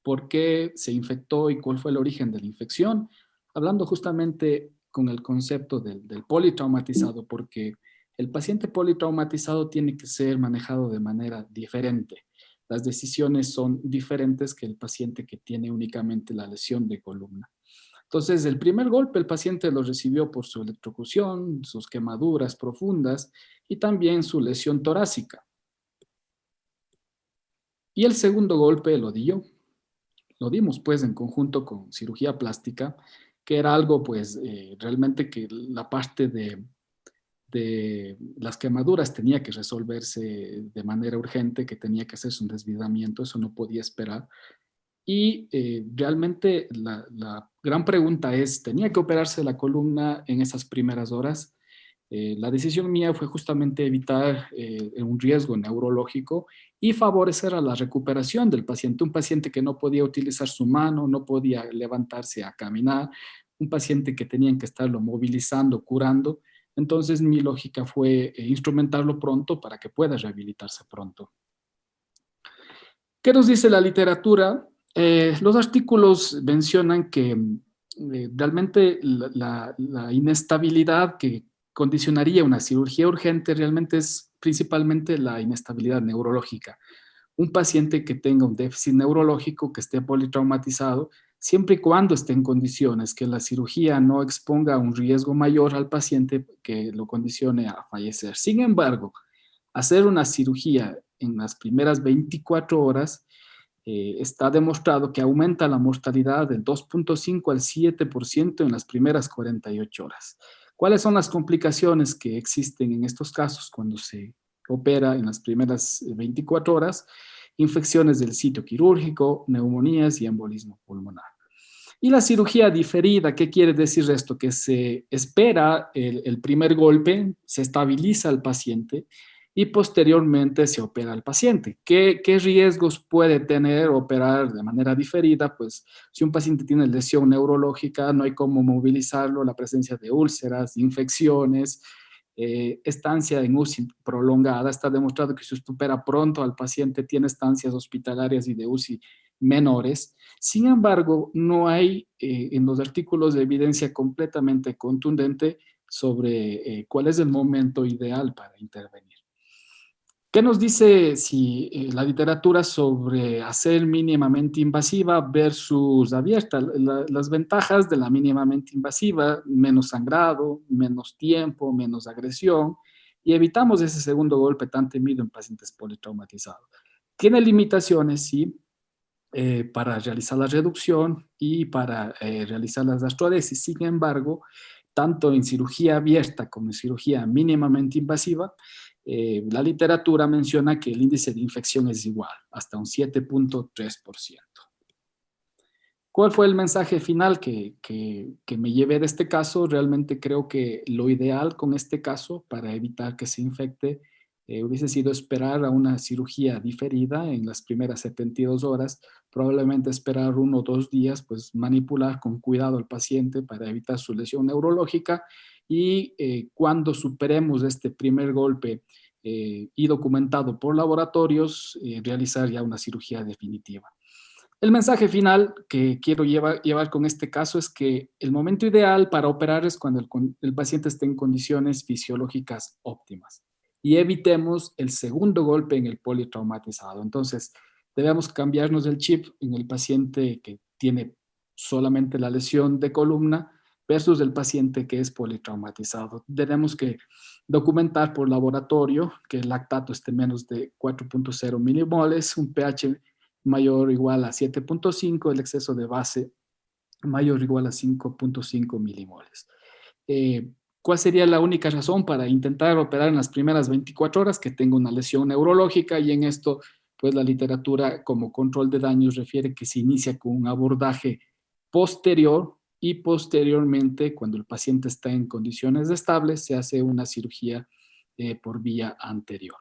por qué se infectó y cuál fue el origen de la infección, hablando justamente con el concepto del politraumatizado, porque el paciente politraumatizado tiene que ser manejado de manera diferente. Las decisiones son diferentes que el paciente que tiene únicamente la lesión de columna. Entonces, el primer golpe el paciente lo recibió por su electrocución, sus quemaduras profundas y también su lesión torácica. Y el segundo golpe lo di yo. Lo dimos pues en conjunto con cirugía plástica, que era algo pues realmente que la parte de las quemaduras tenía que resolverse de manera urgente, que tenía que hacerse un desvidamiento, eso no podía esperar. Y realmente la gran pregunta es, ¿tenía que operarse la columna en esas primeras horas? La decisión mía fue justamente evitar un riesgo neurológico y favorecer a la recuperación del paciente. Un paciente que no podía utilizar su mano, no podía levantarse a caminar, un paciente que tenían que estarlo movilizando, curando. Entonces mi lógica fue instrumentarlo pronto para que pueda rehabilitarse pronto. ¿Qué nos dice la literatura? Los artículos mencionan que realmente la inestabilidad que condicionaría una cirugía urgente realmente es principalmente la inestabilidad neurológica. Un paciente que tenga un déficit neurológico, que esté politraumatizado, siempre y cuando esté en condiciones que la cirugía no exponga un riesgo mayor al paciente que lo condicione a fallecer. Sin embargo, hacer una cirugía en las primeras 24 horas está demostrado que aumenta la mortalidad del 2.5 al 7% en las primeras 48 horas. ¿Cuáles son las complicaciones que existen en estos casos cuando se opera en las primeras 24 horas? Infecciones del sitio quirúrgico, neumonías y embolismo pulmonar. Y la cirugía diferida, ¿qué quiere decir esto? Que se espera el primer golpe, se estabiliza al paciente y posteriormente se opera al paciente. ¿Qué riesgos puede tener operar de manera diferida? Pues si un paciente tiene lesión neurológica, no hay cómo movilizarlo, la presencia de úlceras, infecciones, estancia en UCI prolongada. Está demostrado que si usted opera pronto al paciente, tiene estancias hospitalarias y de UCI menores. Sin embargo, no hay en los artículos de evidencia completamente contundente sobre cuál es el momento ideal para intervenir. ¿Qué nos dice la literatura sobre hacer mínimamente invasiva versus abierta? Las ventajas de la mínimamente invasiva: menos sangrado, menos tiempo, menos agresión, y evitamos ese segundo golpe tan temido en pacientes politraumatizados. Tiene limitaciones, sí, para realizar la reducción y para realizar las gastrodesis. Sin embargo, tanto en cirugía abierta como en cirugía mínimamente invasiva, la literatura menciona que el índice de infección es igual, hasta un 7.3%. ¿Cuál fue el mensaje final que me llevé de este caso? Realmente creo que lo ideal con este caso, para evitar que se infecte, hubiese sido esperar a una cirugía diferida en las primeras 72 horas, probablemente esperar 1 o 2 días, pues manipular con cuidado al paciente para evitar su lesión neurológica, y cuando superemos este primer golpe y documentado por laboratorios, realizar ya una cirugía definitiva. El mensaje final que quiero llevar con este caso es que el momento ideal para operar es cuando el paciente esté en condiciones fisiológicas óptimas, y evitemos el segundo golpe en el politraumatizado. Entonces, debemos cambiarnos el chip en el paciente que tiene solamente la lesión de columna versus el paciente que es politraumatizado. Tenemos que documentar por laboratorio que el lactato esté menos de 4.0 milimoles, un pH mayor o igual a 7.5, el exceso de base mayor o igual a 5.5 milimoles. ¿Cuál sería la única razón para intentar operar en las primeras 24 horas? Que tenga una lesión neurológica, y en esto, pues la literatura como control de daños refiere que se inicia con un abordaje posterior, y posteriormente, cuando el paciente está en condiciones estables, se hace una cirugía por vía anterior.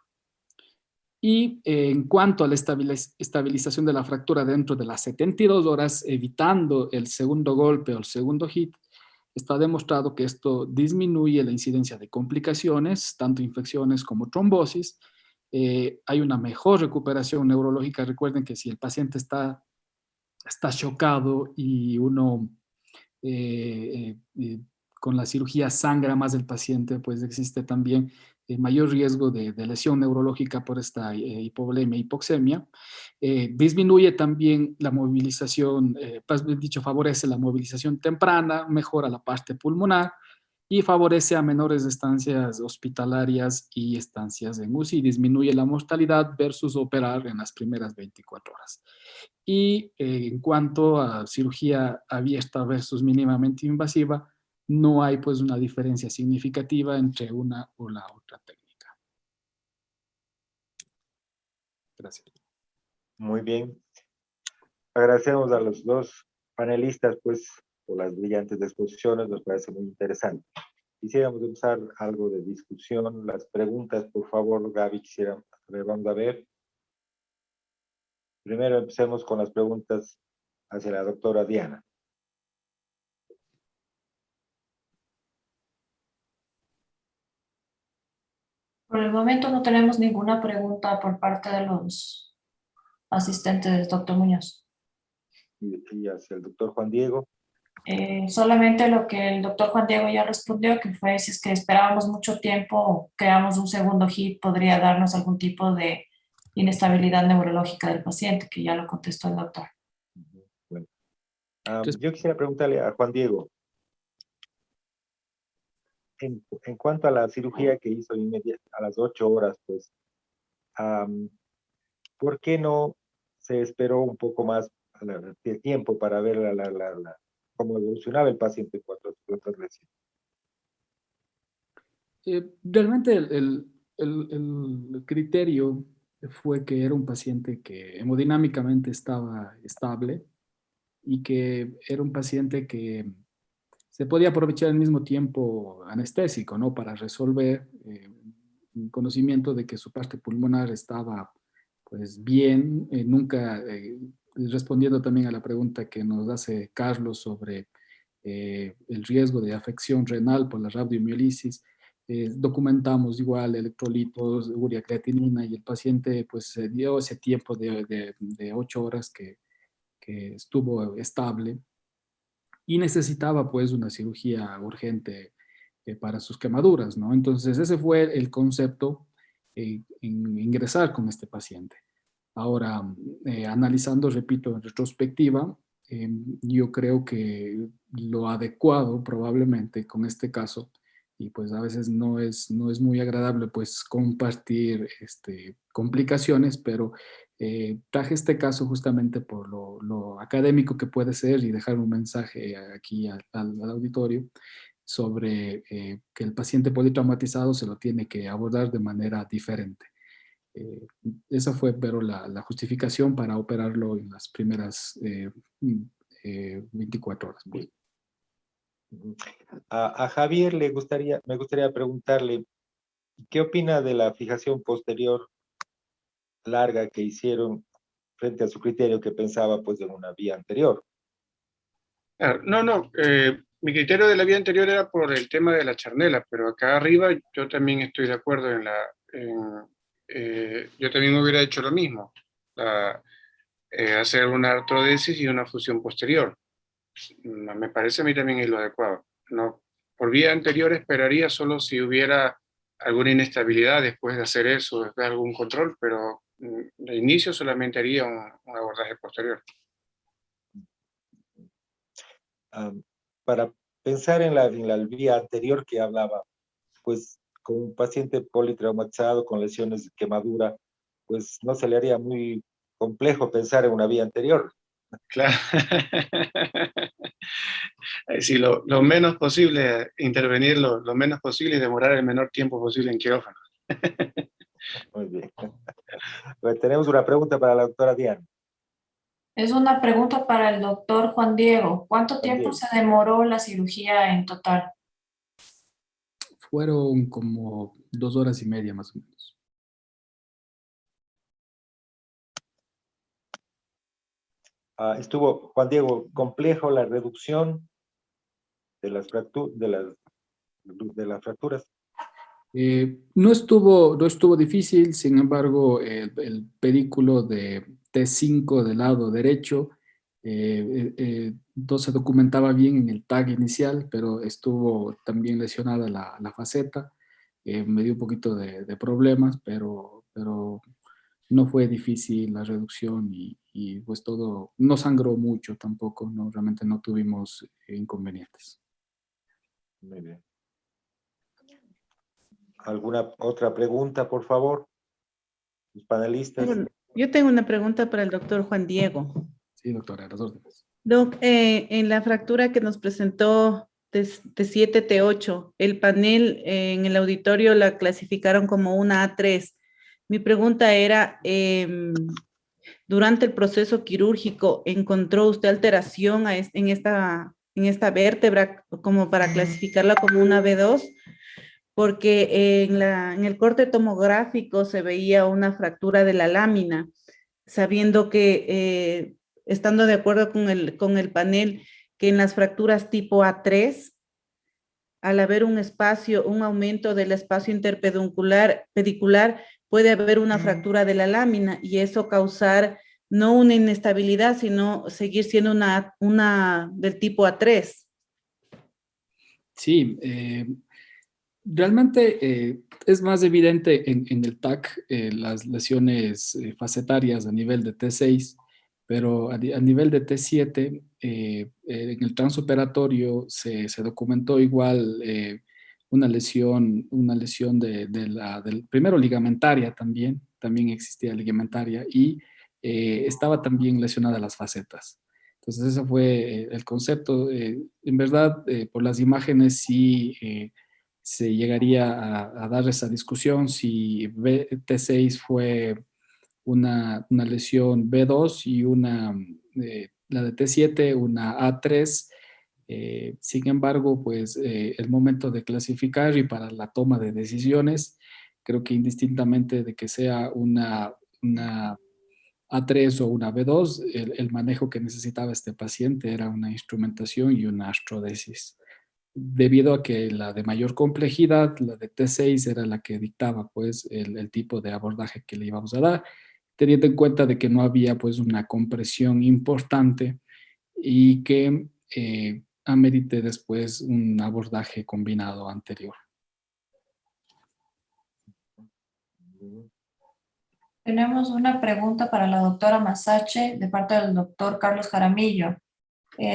Y en cuanto a la estabilización de la fractura dentro de las 72 horas, evitando el segundo golpe o el segundo hit, está demostrado que esto disminuye la incidencia de complicaciones, tanto infecciones como trombosis. Hay una mejor recuperación neurológica. Recuerden que si el paciente está chocado y uno con la cirugía sangra más el paciente, pues existe también mayor riesgo de lesión neurológica por esta hipovolemia, hipoxemia. Disminuye también la movilización, favorece la movilización temprana, mejora la parte pulmonar y favorece a menores estancias hospitalarias y estancias en UCI, disminuye la mortalidad versus operar en las primeras 24 horas. Y en cuanto a cirugía abierta versus mínimamente invasiva, no hay pues una diferencia significativa entre una o la otra técnica. Gracias. Muy bien. Agradecemos a los dos panelistas pues por las brillantes exposiciones, nos parece muy interesante. Quisiéramos empezar algo de discusión. Las preguntas, por favor, Gaby, vamos a ver. Primero empecemos con las preguntas hacia la doctora Diana. Por el momento no tenemos ninguna pregunta por parte de los asistentes, doctor Muñoz. Y hacia el doctor Juan Diego. Solamente lo que el doctor Juan Diego ya respondió, que fue si es que esperábamos mucho tiempo, creamos un segundo HIT, podría darnos algún tipo de inestabilidad neurológica del paciente, que ya lo contestó el doctor. Bueno. Yo quisiera preguntarle a Juan Diego, en cuanto a la cirugía que hizo a las 8 horas, pues, ¿por qué no se esperó un poco más de tiempo para ver cómo evolucionaba el paciente cuando recién? Realmente el criterio fue que era un paciente que hemodinámicamente estaba estable y que era un paciente que se podía aprovechar al mismo tiempo anestésico, ¿no? Para resolver un conocimiento de que su parte pulmonar estaba pues bien, nunca respondiendo también a la pregunta que nos hace Carlos sobre el riesgo de afección renal por la radiomiolisis. Documentamos igual electrolitos, urea creatinina y el paciente pues se dio ese tiempo de 8 horas que estuvo estable y necesitaba pues una cirugía urgente para sus quemaduras, ¿no? Entonces ese fue el concepto en ingresar con este paciente. Ahora, analizando, repito, en retrospectiva, yo creo que lo adecuado probablemente con este caso, y pues a veces no es muy agradable pues compartir complicaciones, pero traje este caso justamente por lo académico que puede ser y dejar un mensaje aquí al auditorio sobre que el paciente politraumatizado se lo tiene que abordar de manera diferente. Esa fue, pero la justificación para operarlo en las primeras 24 horas. Pues. A Javier me gustaría preguntarle, ¿qué opina de la fijación posterior larga que hicieron frente a su criterio que pensaba pues en una vía anterior? No, mi criterio de la vía anterior era por el tema de la charnela, pero acá arriba yo también estoy de acuerdo yo también hubiera hecho lo mismo, hacer una artrodesis y una fusión posterior. Me parece a mí también es lo adecuado. No, por vía anterior esperaría solo si hubiera alguna inestabilidad después de hacer eso, después de algún control, pero de inicio solamente haría un abordaje posterior. Para pensar en la vía anterior que hablaba, pues con un paciente politraumatizado con lesiones de quemadura, pues no se le haría muy complejo pensar en una vía anterior. Claro. Sí, lo menos posible, intervenir lo menos posible y demorar el menor tiempo posible en quirófano. Muy bien. Pues tenemos una pregunta para la doctora Diana. Es una pregunta para el doctor Juan Diego. ¿Cuánto tiempo se demoró la cirugía en total? Fueron como 2 horas y media más o menos. Estuvo, Juan Diego, complejo la reducción de las fracturas. No estuvo difícil, sin embargo, el pedículo de T5 del lado derecho no se documentaba bien en el tag inicial, pero estuvo también lesionada la faceta. Me dio un poquito de problemas, pero no fue difícil la reducción y pues todo, no sangró mucho tampoco, no, realmente no tuvimos inconvenientes. Muy bien. ¿Alguna otra pregunta, por favor? Los panelistas. Yo tengo una pregunta para el doctor Juan Diego. Sí, doctora, a las órdenes. Doc, en la fractura que nos presentó T7, T8, el panel en el auditorio la clasificaron como una A3. Mi pregunta era, durante el proceso quirúrgico, ¿encontró usted alteración en esta vértebra como para clasificarla como una B2? Porque en el corte tomográfico se veía una fractura de la lámina, sabiendo que, estando de acuerdo con el panel, que en las fracturas tipo A3 al haber un espacio, un aumento del espacio interpedicular, puede haber una fractura de la lámina y eso causar no una inestabilidad, sino seguir siendo una del tipo A3. Sí, realmente es más evidente en el TAC las lesiones facetarias a nivel de T6, pero a nivel de T7, en el transoperatorio se documentó igual una lesión del primero ligamentaria también existía ligamentaria y estaba también lesionada las facetas. Entonces ese fue el concepto. En verdad, por las imágenes sí se llegaría a dar esa discusión si T6 fue una lesión B2 y la de T7 una A3. Sin embargo, pues el momento de clasificar y para la toma de decisiones, creo que indistintamente de que sea una A3 o una B2, el manejo que necesitaba este paciente era una instrumentación y una astrodesis. Debido a que la de mayor complejidad, la de T6, era la que dictaba pues el tipo de abordaje que le íbamos a dar, teniendo en cuenta de que no había pues una compresión importante y que amerite después un abordaje combinado anterior. Tenemos una pregunta para la doctora Masache de parte del doctor Carlos Jaramillo.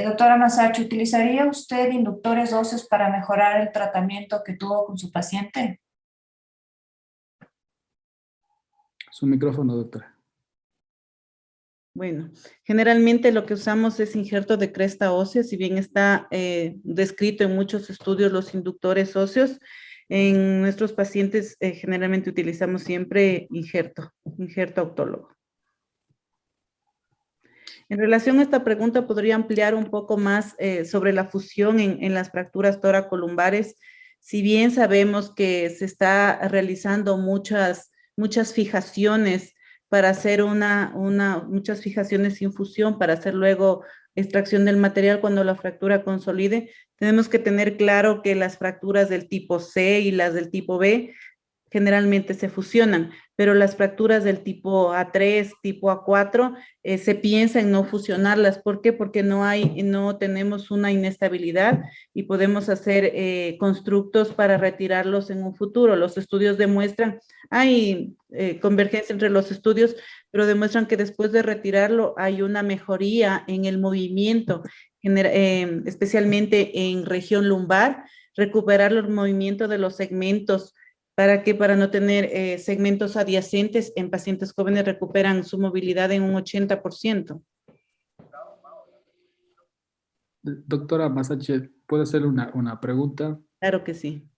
Doctora Masache, ¿utilizaría usted inductores óseos para mejorar el tratamiento que tuvo con su paciente? Su micrófono, doctora. Bueno, generalmente lo que usamos es injerto de cresta ósea, si bien está descrito en muchos estudios los inductores óseos, en nuestros pacientes generalmente utilizamos siempre injerto autólogo. En relación a esta pregunta, podría ampliar un poco más sobre la fusión en las fracturas toracolumbares. Si bien sabemos que se está realizando muchas fijaciones para hacer muchas fijaciones sin fusión, para hacer luego extracción del material cuando la fractura consolide, tenemos que tener claro que las fracturas del tipo C y las del tipo B generalmente se fusionan, pero las fracturas del tipo A3, tipo A4, se piensa en no fusionarlas. ¿Por qué? Porque no tenemos una inestabilidad y podemos hacer constructos para retirarlos en un futuro. Los estudios demuestran, hay convergencia entre los estudios, pero demuestran que después de retirarlo hay una mejoría en el movimiento, especialmente en región lumbar, recuperar los movimientos de los segmentos. Para no tener segmentos adyacentes en pacientes jóvenes recuperan su movilidad en un 80%. Doctora Masache, ¿puedo hacerle una pregunta? Claro que sí.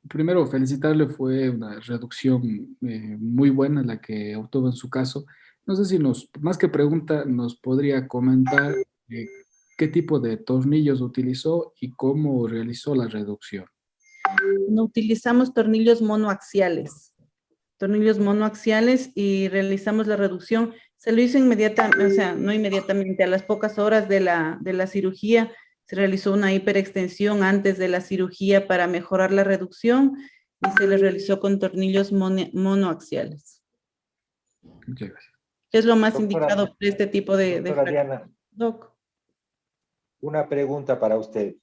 Primero, felicitarle, fue una reducción muy buena la que obtuvo en su caso. No sé si más que pregunta, nos podría comentar qué tipo de tornillos utilizó y cómo realizó la reducción. No utilizamos tornillos monoaxiales y realizamos la reducción. Se lo hizo inmediatamente, o sea, no inmediatamente, a las pocas horas de la cirugía, se realizó una hiperextensión antes de la cirugía para mejorar la reducción y se le realizó con tornillos monoaxiales. Muchas gracias. Es lo más Doctora, indicado para este tipo de doctora Diana, Doc. una pregunta para usted.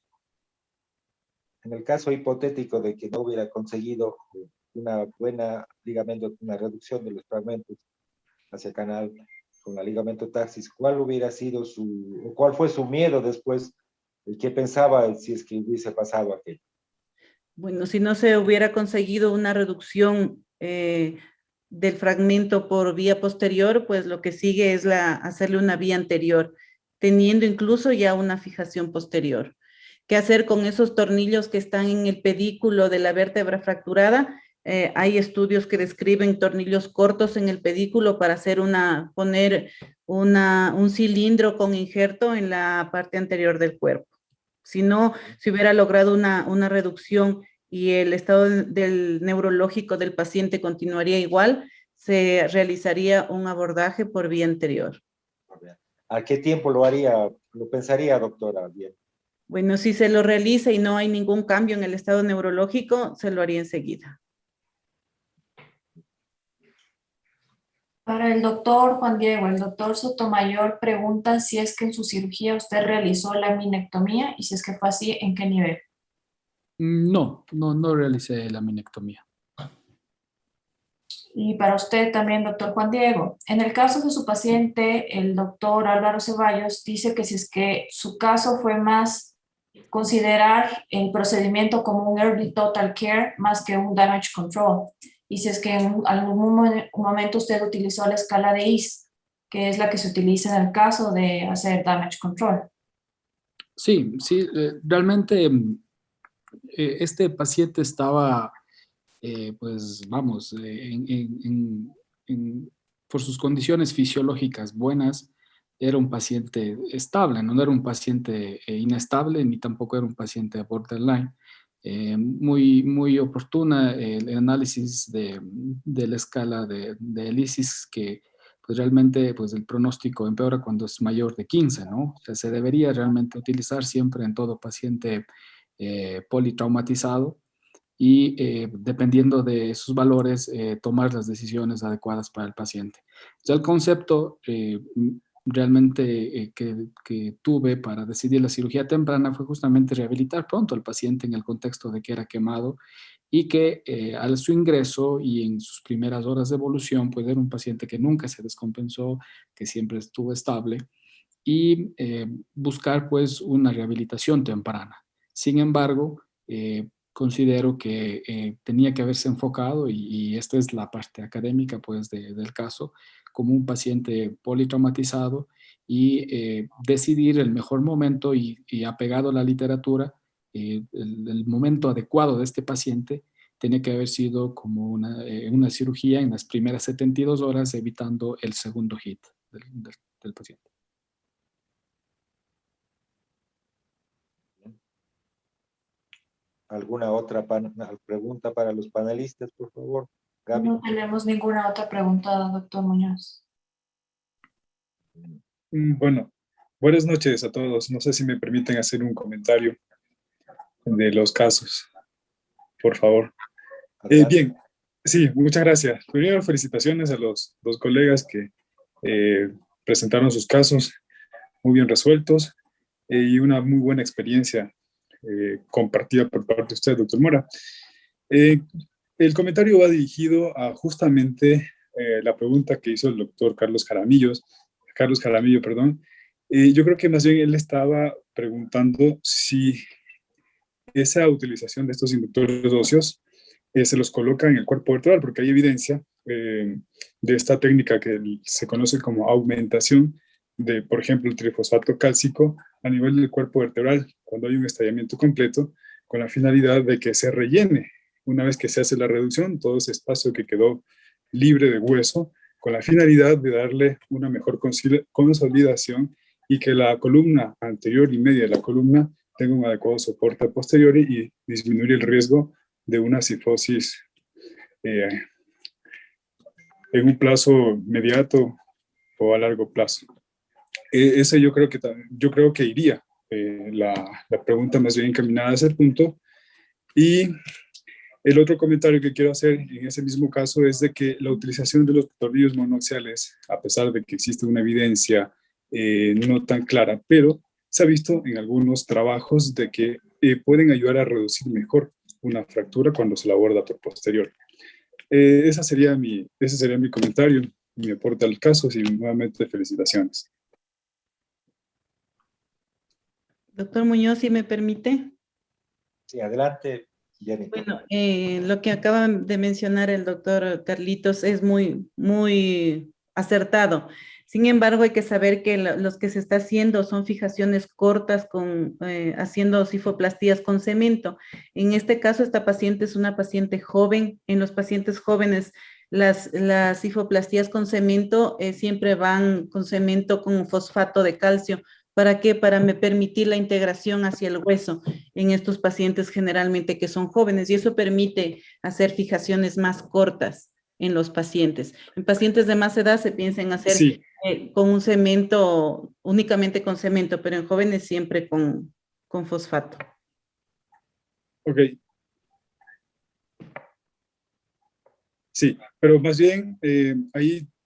En el caso hipotético de que no hubiera conseguido una buena ligamento, una reducción de los fragmentos hacia el canal con la ligamento taxis, ¿cuál hubiera sido cuál fue su miedo después? ¿Qué pensaba si es que hubiese pasado aquello? Bueno, si no se hubiera conseguido una reducción del fragmento por vía posterior, pues lo que sigue es hacerle una vía anterior, teniendo incluso ya una fijación posterior. ¿Qué hacer con esos tornillos que están en el pedículo de la vértebra fracturada? Hay estudios que describen tornillos cortos en el pedículo para poner un cilindro con injerto en la parte anterior del cuerpo. Si no, si hubiera logrado una reducción y el estado del neurológico del paciente continuaría igual, se realizaría un abordaje por vía anterior. ¿A qué tiempo lo pensaría, doctora? Bien. Bueno, si se lo realiza y no hay ningún cambio en el estado neurológico, se lo haría enseguida. Para el doctor Juan Diego, el doctor Sotomayor pregunta si es que en su cirugía usted realizó la minectomía y si es que fue así, ¿en qué nivel? No realicé la minectomía. Y para usted también, doctor Juan Diego, en el caso de su paciente, el doctor Álvaro Ceballos dice que si es que su caso fue más considerar el procedimiento como un early total care más que un damage control. Y si es que en algún momento usted utilizó la escala de IS, que es la que se utiliza en el caso de hacer damage control. Sí, realmente este paciente estaba, pues vamos, por sus condiciones fisiológicas buenas, era un paciente estable, no era un paciente inestable ni tampoco era un paciente borderline. Muy oportuna el análisis de la escala del ISIS, que pues realmente pues el pronóstico empeora cuando es mayor de 15, ¿no? O sea, se debería realmente utilizar siempre en todo paciente politraumatizado y dependiendo de sus valores, tomar las decisiones adecuadas para el paciente. Ya el concepto realmente que tuve para decidir la cirugía temprana fue justamente rehabilitar pronto al paciente en el contexto de que era quemado y que al su ingreso y en sus primeras horas de evolución, pues era un paciente que nunca se descompensó, que siempre estuvo estable y buscar pues una rehabilitación temprana. Sin embargo, considero que tenía que haberse enfocado, y esta es la parte académica pues del caso, como un paciente politraumatizado y decidir el mejor momento y apegado a la literatura, el momento adecuado de este paciente tenía que haber sido como una cirugía en las primeras 72 horas, evitando el segundo hit del paciente. ¿Alguna otra pregunta para los panelistas, por favor? Gaby. No tenemos ninguna otra pregunta, doctor Muñoz. Bueno, buenas noches a todos. No sé si me permiten hacer un comentario de los casos, por favor. Bien, sí, muchas gracias. Primero, felicitaciones a los dos colegas que presentaron sus casos muy bien resueltos y una muy buena experiencia compartida por parte de usted, doctor Mora. El comentario va dirigido a justamente la pregunta que hizo el doctor Carlos Jaramillo, perdón. Yo creo que más bien él estaba preguntando si esa utilización de estos inductores óseos se los coloca en el cuerpo vertebral, porque hay evidencia de esta técnica que se conoce como aumentación de, por ejemplo, el trifosfato cálcico a nivel del cuerpo vertebral, cuando hay un estallamiento completo, con la finalidad de que se rellene, una vez que se hace la reducción, todo ese espacio que quedó libre de hueso, con la finalidad de darle una mejor consolidación y que la columna anterior y media de la columna tenga un adecuado soporte posterior y disminuir el riesgo de una cifosis en un plazo inmediato o a largo plazo. Ese yo creo que iría la pregunta más bien encaminada a ese punto. Y el otro comentario que quiero hacer en ese mismo caso es de que la utilización de los tornillos monoaxiales, a pesar de que existe una evidencia no tan clara, pero se ha visto en algunos trabajos de que pueden ayudar a reducir mejor una fractura cuando se la aborda por posterior. Ese sería mi comentario, mi aporte al caso, y nuevamente felicitaciones. Doctor Muñoz, si me permite. Sí, adelante, Jenny. Bueno, lo que acaba de mencionar el doctor Carlitos es muy acertado. Sin embargo, hay que saber que los que se está haciendo son fijaciones cortas haciendo cifoplastías con cemento. En este caso, esta paciente es una paciente joven. En los pacientes jóvenes, las cifoplastías con cemento siempre van con cemento con fosfato de calcio. ¿Para qué? Para permitir la integración hacia el hueso en estos pacientes generalmente que son jóvenes, y eso permite hacer fijaciones más cortas en los pacientes. En pacientes de más edad se piensa en hacer Sí. con un cemento, únicamente con cemento, pero en jóvenes siempre con con fosfato. Ok. Sí, pero más bien,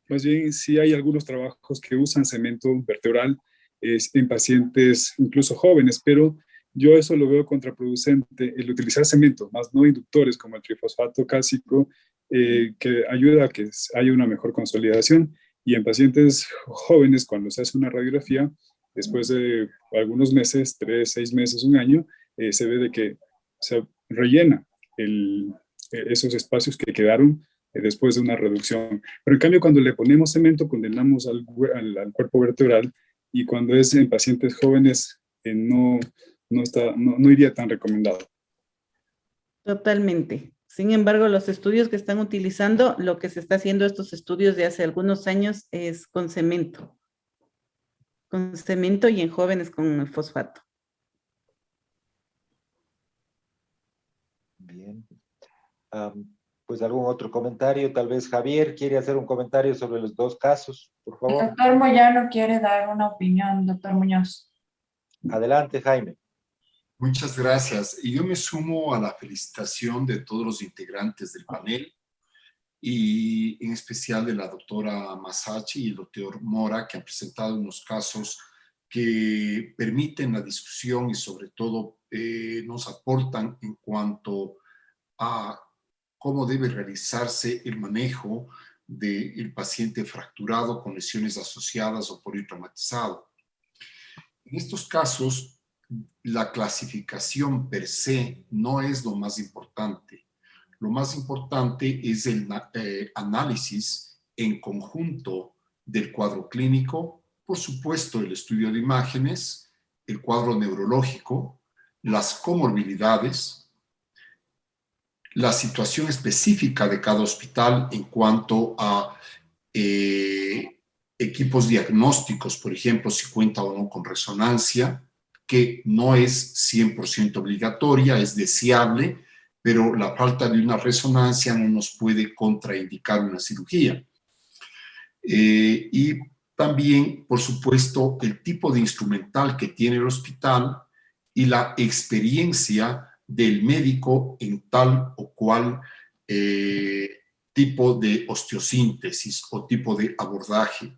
más bien sí hay algunos trabajos que usan cemento vertebral en pacientes incluso jóvenes, pero yo eso lo veo contraproducente, el utilizar cemento, más no inductores como el trifosfato cálcico, que ayuda a que haya una mejor consolidación. Y en pacientes jóvenes, cuando se hace una radiografía, después de algunos meses, 3, 6 meses, un año, se ve de que se rellena esos espacios que quedaron después de una reducción. Pero en cambio, cuando le ponemos cemento, condenamos al cuerpo vertebral, y cuando es en pacientes jóvenes, no iría tan recomendado. Totalmente. Sin embargo, los estudios que están utilizando, lo que se está haciendo estos estudios de hace algunos años es con cemento. Con cemento y en jóvenes con el fosfato. Bien. Pues algún otro comentario, tal vez Javier quiere hacer un comentario sobre los dos casos, por El favor. doctor Moyano quiere dar una opinión, doctor Muñoz. Adelante, Jaime. Muchas gracias. Y yo me sumo a la felicitación de todos los integrantes del panel y en especial de la doctora Masachi y el doctor Mora, que han presentado unos casos que permiten la discusión y sobre todo nos aportan en cuanto a cómo debe realizarse el manejo del paciente fracturado con lesiones asociadas o politraumatizado. En estos casos, la clasificación per se no es lo más importante. Lo más importante es el análisis en conjunto del cuadro clínico, por supuesto el estudio de imágenes, el cuadro neurológico, las comorbilidades, la situación específica de cada hospital en cuanto a equipos diagnósticos, por ejemplo, si cuenta o no con resonancia, que no es 100% obligatoria, es deseable, pero la falta de una resonancia no nos puede contraindicar una cirugía. Y también, por supuesto, el tipo de instrumental que tiene el hospital y la experiencia del médico en tal o cual tipo de osteosíntesis o tipo de abordaje.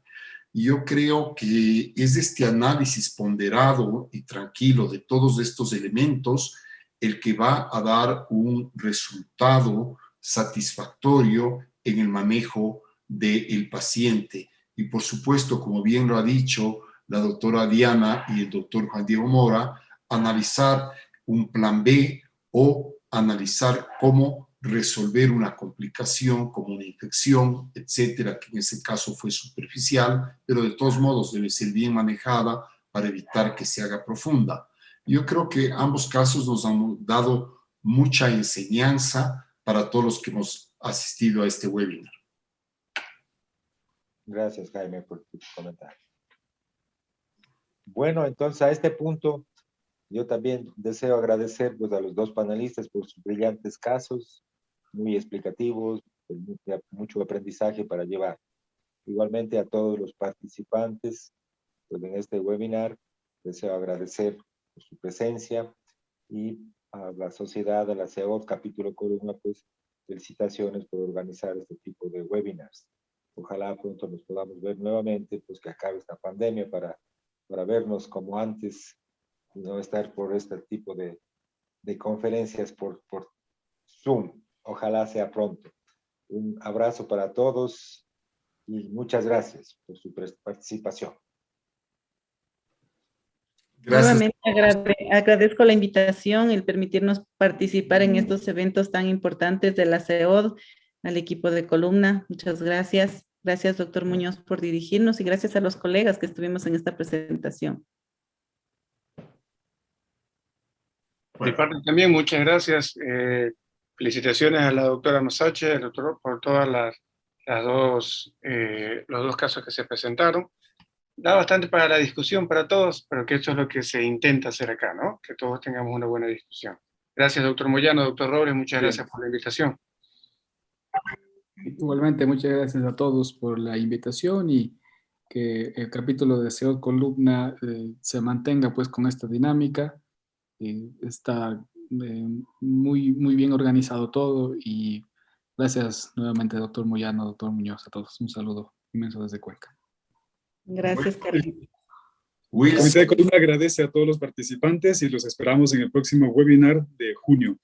Yo creo que es este análisis ponderado y tranquilo de todos estos elementos el que va a dar un resultado satisfactorio en el manejo del paciente. Y por supuesto, como bien lo ha dicho la doctora Diana y el doctor Juan Diego Mora, analizar un plan B o analizar cómo resolver una complicación como una infección, etcétera, que en ese caso fue superficial, pero de todos modos debe ser bien manejada para evitar que se haga profunda. Yo creo que ambos casos nos han dado mucha enseñanza para todos los que hemos asistido a este webinar. Gracias, Jaime, por tu comentario. Bueno, entonces a este punto yo también deseo agradecer pues, a los dos panelistas por sus brillantes casos, muy explicativos, mucho aprendizaje para llevar. Igualmente a todos los participantes pues, en este webinar, deseo agradecer por su presencia y a la sociedad, a la CEOD, capítulo Columna, pues felicitaciones por organizar este tipo de webinars. Ojalá pronto nos podamos ver nuevamente, pues que acabe esta pandemia para vernos como antes y no estar por este tipo de conferencias por Zoom. Ojalá sea pronto. Un abrazo para todos y muchas gracias por su participación. Gracias. Nuevamente agradezco la invitación, el permitirnos participar en estos eventos tan importantes de la CEOD, al equipo de Columna. Muchas gracias. Gracias, doctor Muñoz, por dirigirnos y gracias a los colegas que estuvimos en esta presentación. Por mi parte también, muchas gracias. Felicitaciones a la doctora Masachi, al doctor, por todas los dos casos que se presentaron. Da bastante para la discusión para todos, pero que esto es lo que se intenta hacer acá, ¿no? Que todos tengamos una buena discusión. Gracias, doctor Moyano, doctor Robles, muchas gracias por la invitación. Igualmente, muchas gracias a todos por la invitación y que el capítulo de CEOD Columna se mantenga pues con esta dinámica Está muy bien organizado todo y gracias nuevamente, doctor Moyano, doctor Muñoz, a todos. Un saludo inmenso desde Cuenca. Gracias, Carlos. El Comité de Columna agradece a todos los participantes y los esperamos en el próximo webinar de junio.